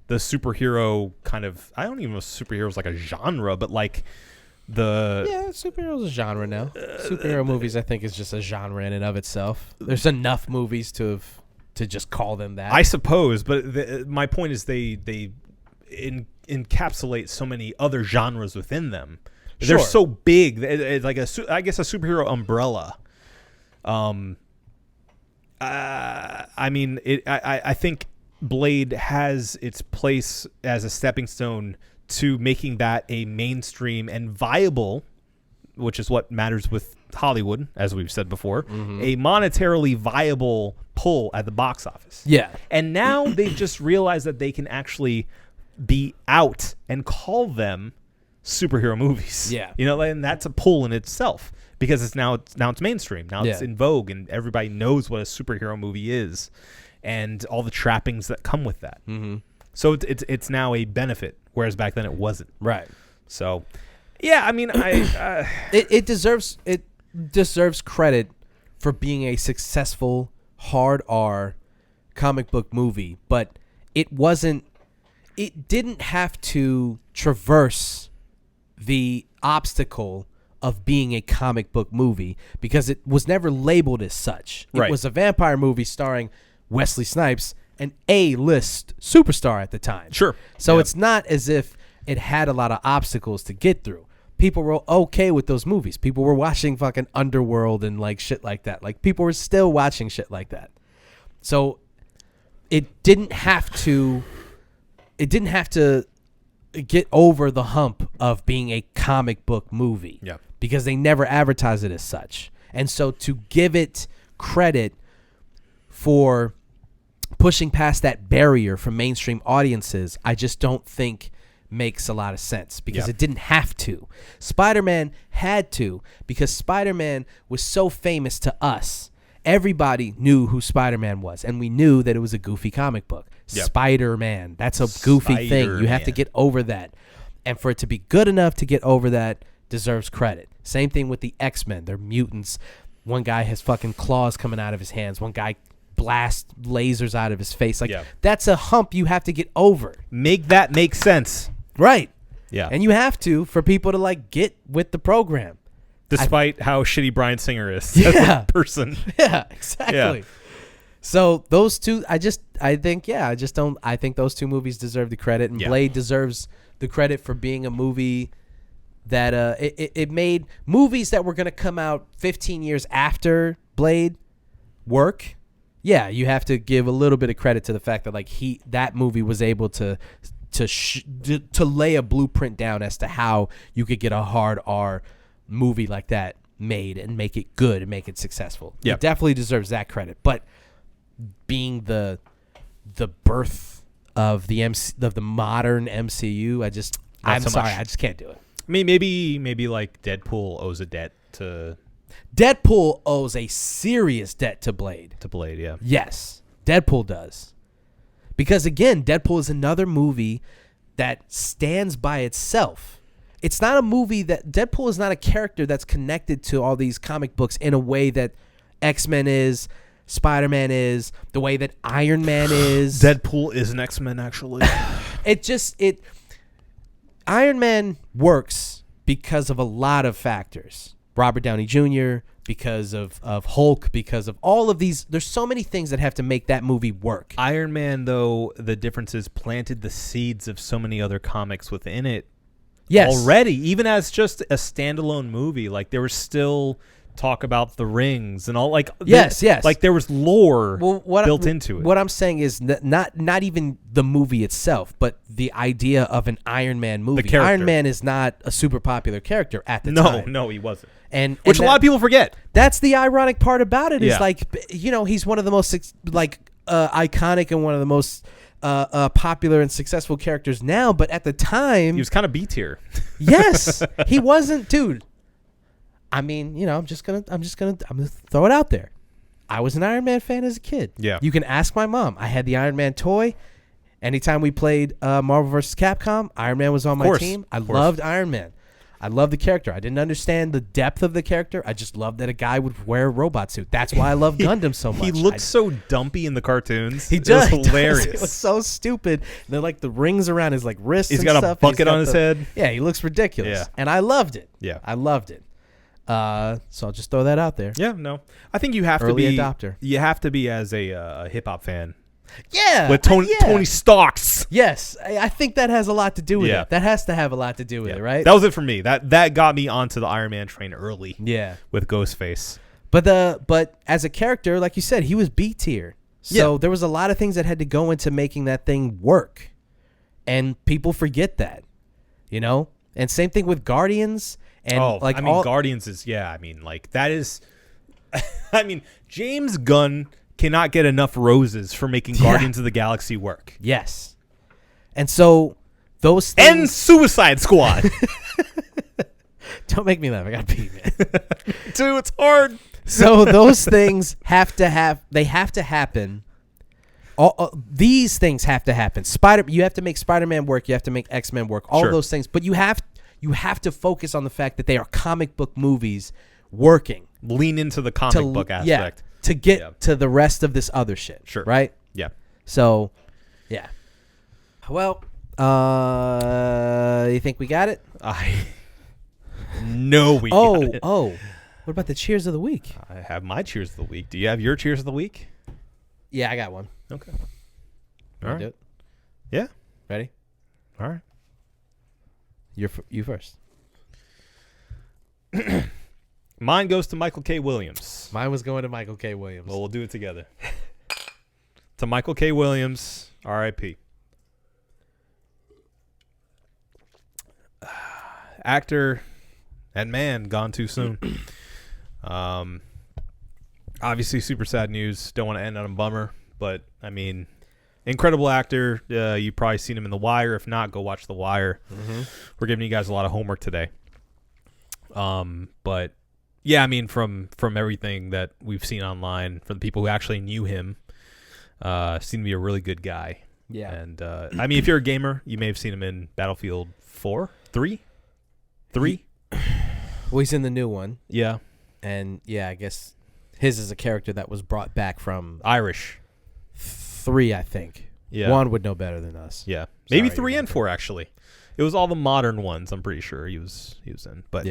the superhero kind of, I don't even know if superhero is like a genre, but like superheroes a genre now. Superhero movies, I think, is just a genre in and of itself. There's enough movies to just call them that, I suppose. But my point is they encapsulate so many other genres within them. They're so big. It's like I guess a superhero umbrella. I mean, I think Blade has its place as a stepping stone to making that a mainstream and viable, which is what matters with Hollywood, as we've said before, a monetarily viable pull at the box office. Yeah. And now they've just realized that they can actually be out and call them superhero movies. Yeah. And that's a pull in itself because it's mainstream. Now it's in vogue and everybody knows what a superhero movie is and all the trappings that come with that. Mm-hmm. So it's now a benefit, whereas back then it wasn't. Right. So, yeah, I mean, it deserves credit for being a successful hard R comic book movie, but it didn't have to traverse the obstacle of being a comic book movie because it was never labeled as such. It was a vampire movie starring Wesley Snipes, an A-list superstar at the time. Sure. So it's not as if it had a lot of obstacles to get through. People were okay with those movies. People were watching fucking Underworld and like shit like that. Like people were still watching shit like that. So it didn't have to get over the hump of being a comic book movie. Yeah. Because they never advertised it as such. And so to give it credit for pushing past that barrier for mainstream audiences, I just don't think makes a lot of sense because it didn't have to. Spider-Man had to because Spider-Man was so famous to us. Everybody knew who Spider-Man was, and we knew that it was a goofy comic book. Yep. Spider-Man, that's a goofy thing. You have to get over that. And for it to be good enough to get over that deserves credit. Same thing with the X-Men. They're mutants. One guy has fucking claws coming out of his hands. One guy blasts lasers out of his face. Like that's a hump you have to get over. Make that make sense. Right. Yeah. And you have to for people to like get with the program. Despite how shitty Bryan Singer is as a person. Yeah, exactly. Yeah. So those two, I think those two movies deserve the credit, and Blade deserves the credit for being a movie that it made movies that were going to come out 15 years after Blade work. Yeah, you have to give a little bit of credit to the fact that like that movie was able to lay a blueprint down as to how you could get a hard R movie like that made and make it good and make it successful. It definitely deserves that credit. But being the birth of the modern MCU, I'm sorry, I just can't do it. I mean, maybe like Deadpool owes a debt to. Deadpool owes a serious debt to Blade. To Blade, yeah. Yes, Deadpool does. Because again, Deadpool is another movie that stands by itself. It's not a movie Deadpool is not a character that's connected to all these comic books in a way that X-Men is, Spider-Man is, the way that Iron Man is. Deadpool is an X-Men, actually. Iron Man works because of a lot of factors. Robert Downey Jr., because of Hulk, because of all of these. There's so many things that have to make that movie work. Iron Man, though, the difference is planted the seeds of so many other comics within it. Yes. Already, even as just a standalone movie, like there was still talk about the rings and all. Like yes, like there was lore built into it. What I'm saying is not even the movie itself, but the idea of an Iron Man movie. Iron Man is not a super popular character at the time. No, he wasn't. Which a lot of people forget. That's the ironic part about it. Is like, he's one of the most iconic and one of the most popular and successful characters now. But at the time, he was kind of B tier. Yes, he wasn't, dude. I mean, I'm gonna throw it out there. I was an Iron Man fan as a kid. Yeah. You can ask my mom. I had the Iron Man toy. Anytime we played Marvel vs. Capcom, Iron Man was on my team. I loved Iron Man. I loved the character. I didn't understand the depth of the character. I just loved that a guy would wear a robot suit. That's why I love Gundam so much. He looks so dumpy in the cartoons. He does. It was hilarious. It was so stupid. They're like the rings around his like wrists. He's and got stuff. a bucket on his head. Yeah, he looks ridiculous. Yeah. And I loved it. Yeah. I loved it. So I'll just throw that out there. Yeah, no. I think you have Early to be adopter. You have to be as a hip hop fan. Yeah. With Tony Starks. Yes. I think that has a lot to do with Yeah. it. That has to have a lot to do with it, right? That was it for me. That got me onto the Iron Man train early. Yeah. With Ghostface. But as a character, like you said, he was B tier. So there was a lot of things that had to go into making that thing work. And people forget that. You know? And same thing with Guardians. And Guardians is that is James Gunn cannot get enough roses for making Guardians of the Galaxy work. Yes. And so those things... And Suicide Squad. Don't make me laugh. I got to pee, man. Dude, it's hard. So those things have to happen. These things have to happen. You have to make Spider-Man work. You have to make X-Men work. All of those things. But you have to focus on the fact that they are comic book movies working. Lean into the comic book aspect. To get to the rest of this other shit. Sure. Right? Yeah. So, yeah. Well, you think we got it? No, we got it. Oh. What about the cheers of the week? I have my cheers of the week. Do you have your cheers of the week? Yeah, I got one. Okay. All right. Do it? Yeah. Ready? All right. You first. Mine goes to Michael K. Williams. Mine was going to Michael K. Williams. Well, we'll do it together. To Michael K. Williams, R.I.P. Actor and man gone too soon. Obviously, super sad news. Don't want to end on a bummer, but I mean, incredible actor. You've probably seen him in The Wire. If not, go watch The Wire. Mm-hmm. We're giving you guys a lot of homework today. But yeah, I mean, from everything that we've seen online, from the people who actually knew him, seemed to be a really good guy. Yeah. And I mean, if you're a gamer, you may have seen him in Battlefield 3. Well, he's in the new one. Yeah. And yeah, I guess his is a character that was brought back from Irish 3, I think. Yeah. 1 would know better than us. Yeah. Maybe 3 and 4 actually. It was all the modern ones, I'm pretty sure he was in. But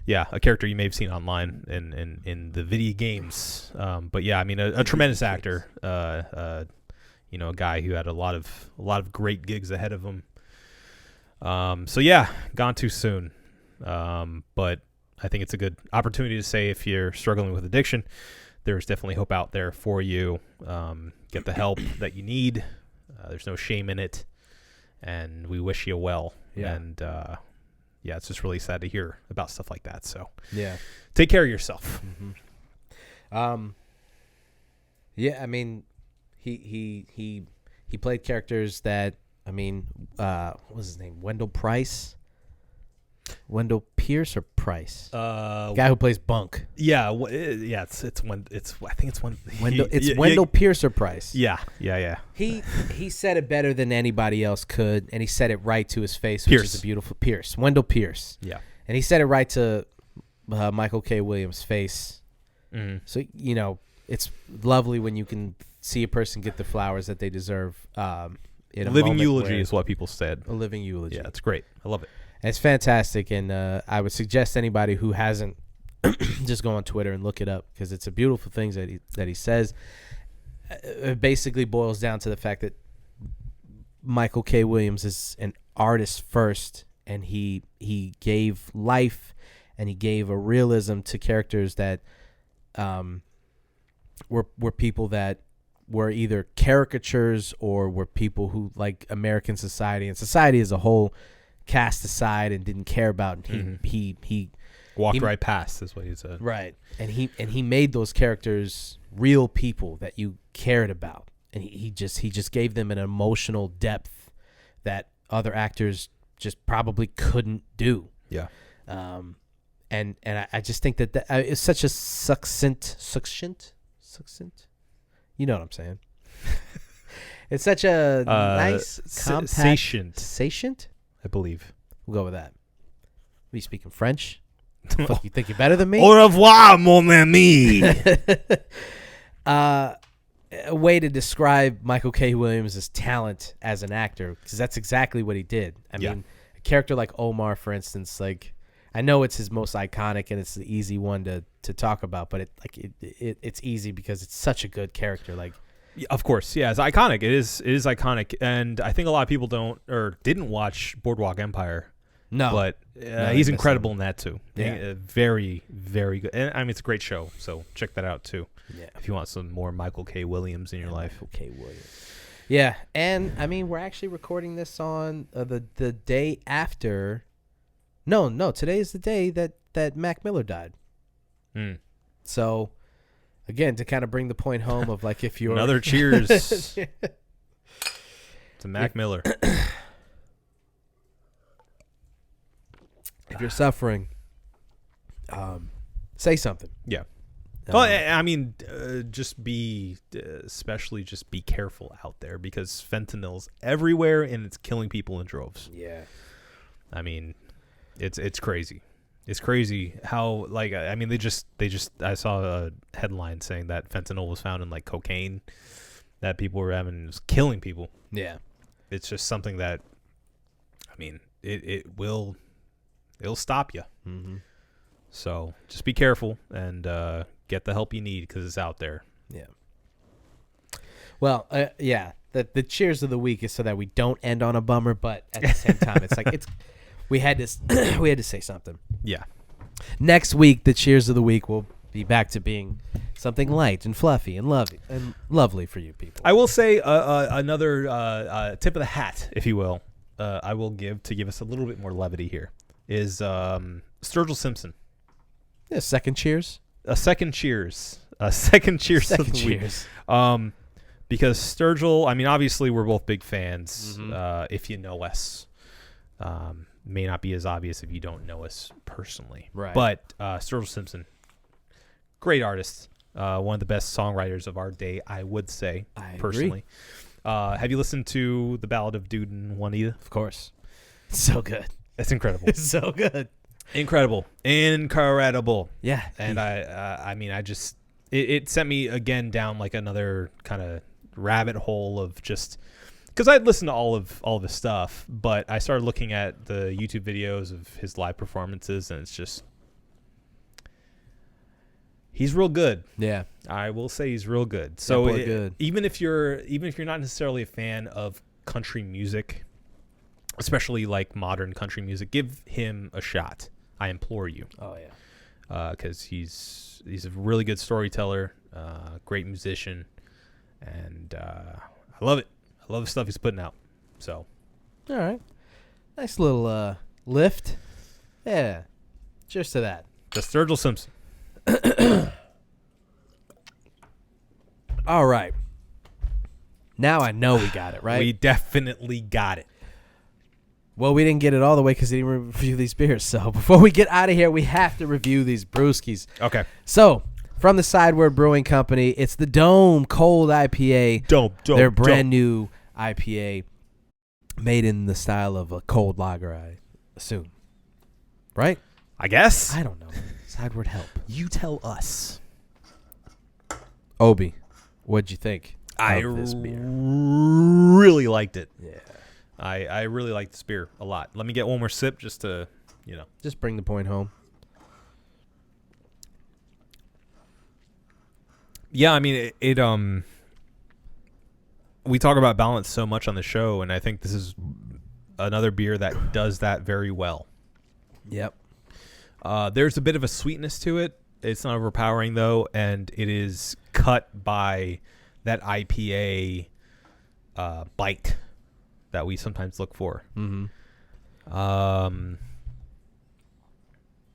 yeah, a character you may have seen online in the video games. But yeah, I mean a tremendous actor. A guy who had a lot of great gigs ahead of him. So yeah, gone too soon. But I think it's a good opportunity to say if you're struggling with addiction, there's definitely hope out there for you. Get the help that you need. There's no shame in it, and we wish you well. Yeah. And it's just really sad to hear about stuff like that. So yeah, take care of yourself. Mm-hmm. Yeah, I mean, he played characters that, I mean, what was his name? Wendell Pierce or Price? Guy who plays Bunk. Yeah, it's Wendell Pierce or Price. Yeah. He said it better than anybody else could, and he said it right to his face, which is a beautiful Pierce. Wendell Pierce. Yeah. And he said it right to Michael K. Williams' face. Mm-hmm. So, it's lovely when you can see a person get the flowers that they deserve. In a living eulogy is what people said. A living eulogy. Yeah, it's great. I love it. And it's fantastic, and I would suggest anybody who hasn't just go on Twitter and look it up, because it's a beautiful thing that he says. It basically boils down to the fact that Michael K. Williams is an artist first, and he gave life and he gave a realism to characters that were people that were either caricatures or were people who, like, American society and society as a whole, cast aside and didn't care about. And he walked right past is what he said. Right. And he made those characters real people that you cared about. And he just gave them an emotional depth that other actors just probably couldn't do. Yeah. And I just think that it's such a succinct. You know what I'm saying? It's such a nice, compact... Satiant, I believe. We'll go with that. Are you speaking French? Fuck, you think you're better than me? Au revoir, mon ami. A way to describe Michael K. Williams' talent as an actor, because that's exactly what he did. I mean, a character like Omar, for instance, like, I know it's his most iconic and it's the easy one to talk about, but it's easy because it's such a good character. Like, of course, yeah, it's iconic. It is iconic, and I think a lot of people didn't watch Boardwalk Empire. No, but he's incredible in that too. Yeah, very, very good. And I mean, it's a great show, so check that out too. Yeah, if you want some more Michael K. Williams in your life. Michael K. Williams. Yeah, and I mean, we're actually recording this on the day after. No, today is the day that Mac Miller died. So, again, to kind of bring the point home of like, if you're another cheers to Mac Miller. If you're suffering, say something. Yeah. Well, I mean, especially just be careful out there, because fentanyl's everywhere and it's killing people in droves. Yeah. I mean, it's crazy. It's crazy how, like, I mean, I saw a headline saying that fentanyl was found in like cocaine that people were having. It was killing people. Yeah. It's just something that, I mean, it'll stop you. Mm-hmm. So just be careful and get the help you need, because it's out there. Yeah. Well, yeah. The cheers of the week is so that we don't end on a bummer, but at the same time, it's like we had to say something. Yeah. Next week, the cheers of the week will be back to being something light and fluffy and lovely for you people. I will say another tip of the hat, if you will. I will give us a little bit more levity here. Is Sturgill Simpson. Yeah, second cheers. A second cheers. A second cheers. Second cheers. Week. Because Sturgill, I mean, obviously we're both big fans. Mm-hmm. If you know us, may not be as obvious if you don't know us personally. Right. But Sturgill Simpson, great artist. One of the best songwriters of our day, I would say. I personally. Agree. Have you listened to The Ballad of Dude and Juanita? Of course. So good. It's incredible. It's so good. Incredible. Yeah. And I mean, it sent me again down like another kind of rabbit hole of just, because I'd listened to all of his stuff, but I started looking at the YouTube videos of his live performances, and it's just, he's real good. Yeah. I will say he's real good. So good. Even if you're not necessarily a fan of country music, especially like modern country music, give him a shot. I implore you. Oh yeah. Because he's a really good storyteller, great musician, and I love it. I love the stuff he's putting out. So, all right, nice little lift. Yeah, cheers to that. The Sturgill Simpson. All right. Now I know we got it right. We definitely got it. Well, we didn't get it all the way because we didn't review these beers. So before we get out of here, we have to review these brewskis. Okay. So from the Sideward Brewing Company, it's the Dome Cold IPA. Dome. Their brand new IPA made in the style of a cold lager, I assume. Right? I guess. I don't know. Sideward, help. You tell us. Obi, what'd you think of this beer? Really liked it. Yeah. I really like this beer a lot. Let me get one more sip just to, Just bring the point home. Yeah, I mean, we talk about balance so much on the show, and I think this is another beer that does that very well. Yep. There's a bit of a sweetness to it. It's not overpowering, though, and it is cut by that IPA bite that we sometimes look for. Mm-hmm.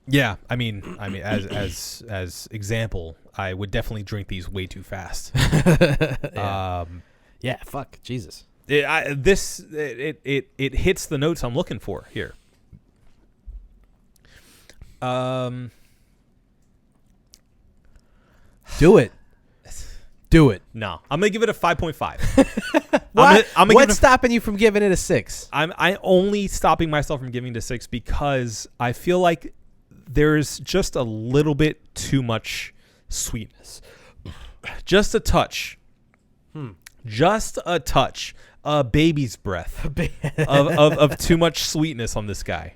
Yeah, I mean, as example, I would definitely drink these way too fast. Yeah. Fuck Jesus. It hits the notes I'm looking for here. Do Do it. No, I'm gonna give it a 5.5. What's stopping you from giving it a 6? I'm only stopping myself from giving it a 6 because I feel like there's just a little bit too much sweetness. Just a touch. Just a touch. A baby's breath of too much sweetness on this guy.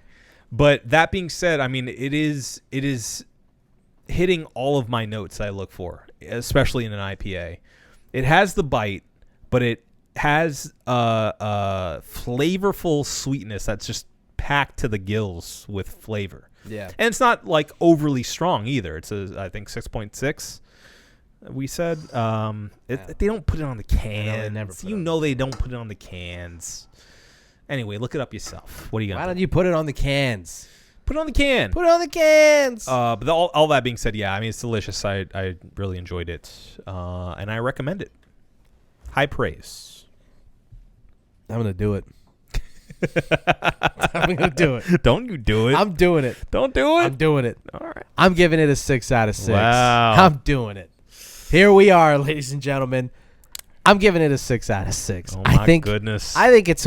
But that being said, I mean, it is hitting all of my notes I look for, especially in an IPA. It has the bite, but it has flavorful sweetness that's just packed to the gills with flavor. Yeah. And it's not like overly strong either. It's I think 6.6. We said they don't put it on the cans. They don't put it on the cans. Anyway, look it up yourself. What are you gonna? Why don't you put it on the cans? Put it on the can. Put it on the cans. But all that being said, yeah, I mean it's delicious. I really enjoyed it, and I recommend it. High praise. I'm gonna do it. I'm gonna do it. Don't you do it? I'm doing it. Don't do it. I'm doing it. All right. I'm giving it a 6 out of 6. Wow. I'm doing it. Here we are, ladies and gentlemen. I'm giving it a 6 out of 6. Oh my goodness. I think it's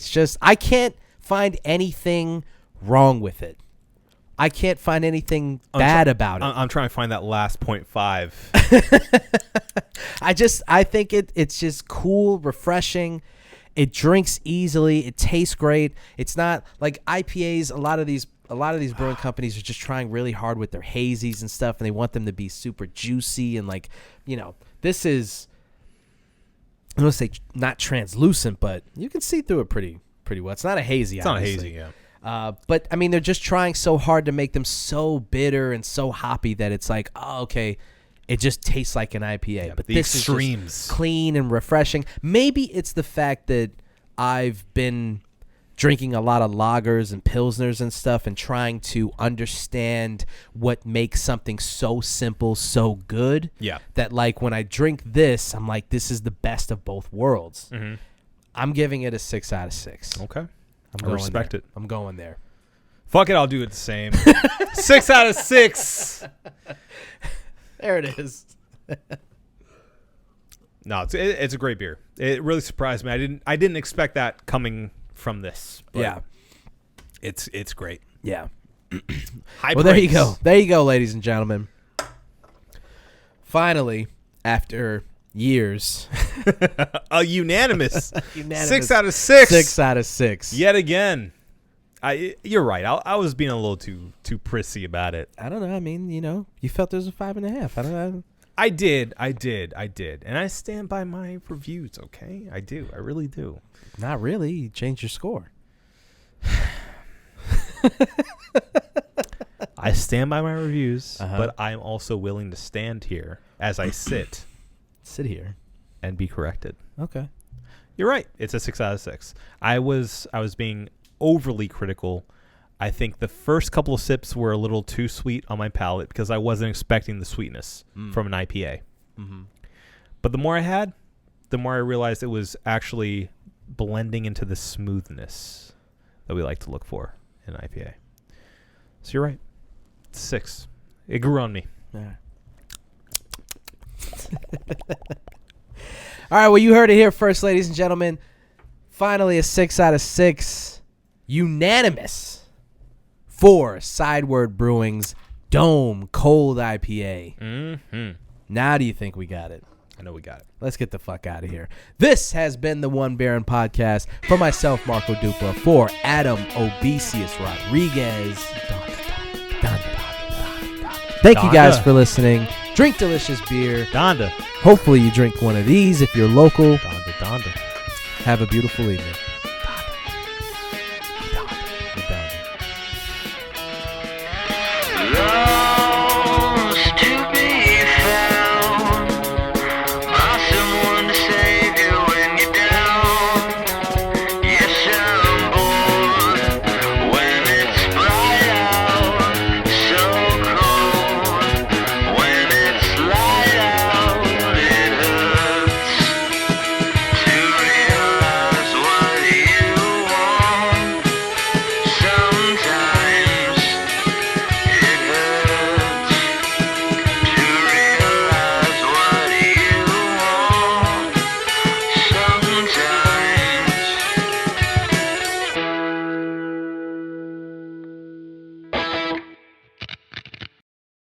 just I can't find anything wrong with it. I can't find anything bad about it. I'm trying to find that last 0.5. I think it's just cool, refreshing. It drinks easily. It tastes great. It's not like IPAs. A lot of these brewing companies are just trying really hard with their hazies and stuff, and they want them to be super juicy and this is, I'm gonna say not translucent, but you can see through it pretty well. It's not a hazy. It's obviously not a hazy, yeah. But I mean, they're just trying so hard to make them so bitter and so hoppy that it's like, oh, okay, it just tastes like an IPA. Yeah, but the this extremes. is just clean and refreshing. Maybe it's the fact that I've been drinking a lot of lagers and pilsners and stuff and trying to understand what makes something so simple so good. Yeah. That like when I drink this, I'm like, this is the best of both worlds. Mm-hmm. I'm giving it a 6 out of 6. Okay. I respect it. I'm going there. Fuck it, I'll do it the same. 6 out of 6. There it is. No, it's a great beer. It really surprised me. I didn't expect that coming from this. But yeah. It's great. Yeah. High well, praise. there you go. There you go, ladies and gentlemen. Finally, after years, a unanimous 6 out of 6. 6 out of 6. Yet again. You're right. I was being a little too prissy about it. I don't know. I mean, you felt there was a 5.5. I don't know. I did. And I stand by my reviews, okay? I do. I really do. Not really. You changed your score. I stand by my reviews, but I'm also willing to stand here as I sit here and be corrected. Okay. You're right. It's a 6 out of 6. I was being overly critical. I think the first couple of sips were a little too sweet on my palate because I wasn't expecting the sweetness from an IPA. Mm-hmm. But the more I had, the more I realized it was actually blending into the smoothness that we like to look for in an IPA. So you're right. It's 6. It grew on me. Yeah. All right, well, you heard it here first, ladies and gentlemen. Finally, a 6 out of 6. Unanimous for Sideward Brewing's Dome Cold IPA. Mm-hmm. Now do you think we got it? I know we got it. Let's get the fuck out of here. This has been the One Baron Podcast. For myself, Marco Dupla. For Adam Obesius Rodriguez. Thank you guys for listening. Drink delicious beer. Donda. Hopefully you drink one of these if you're local. Donda. Have a beautiful evening.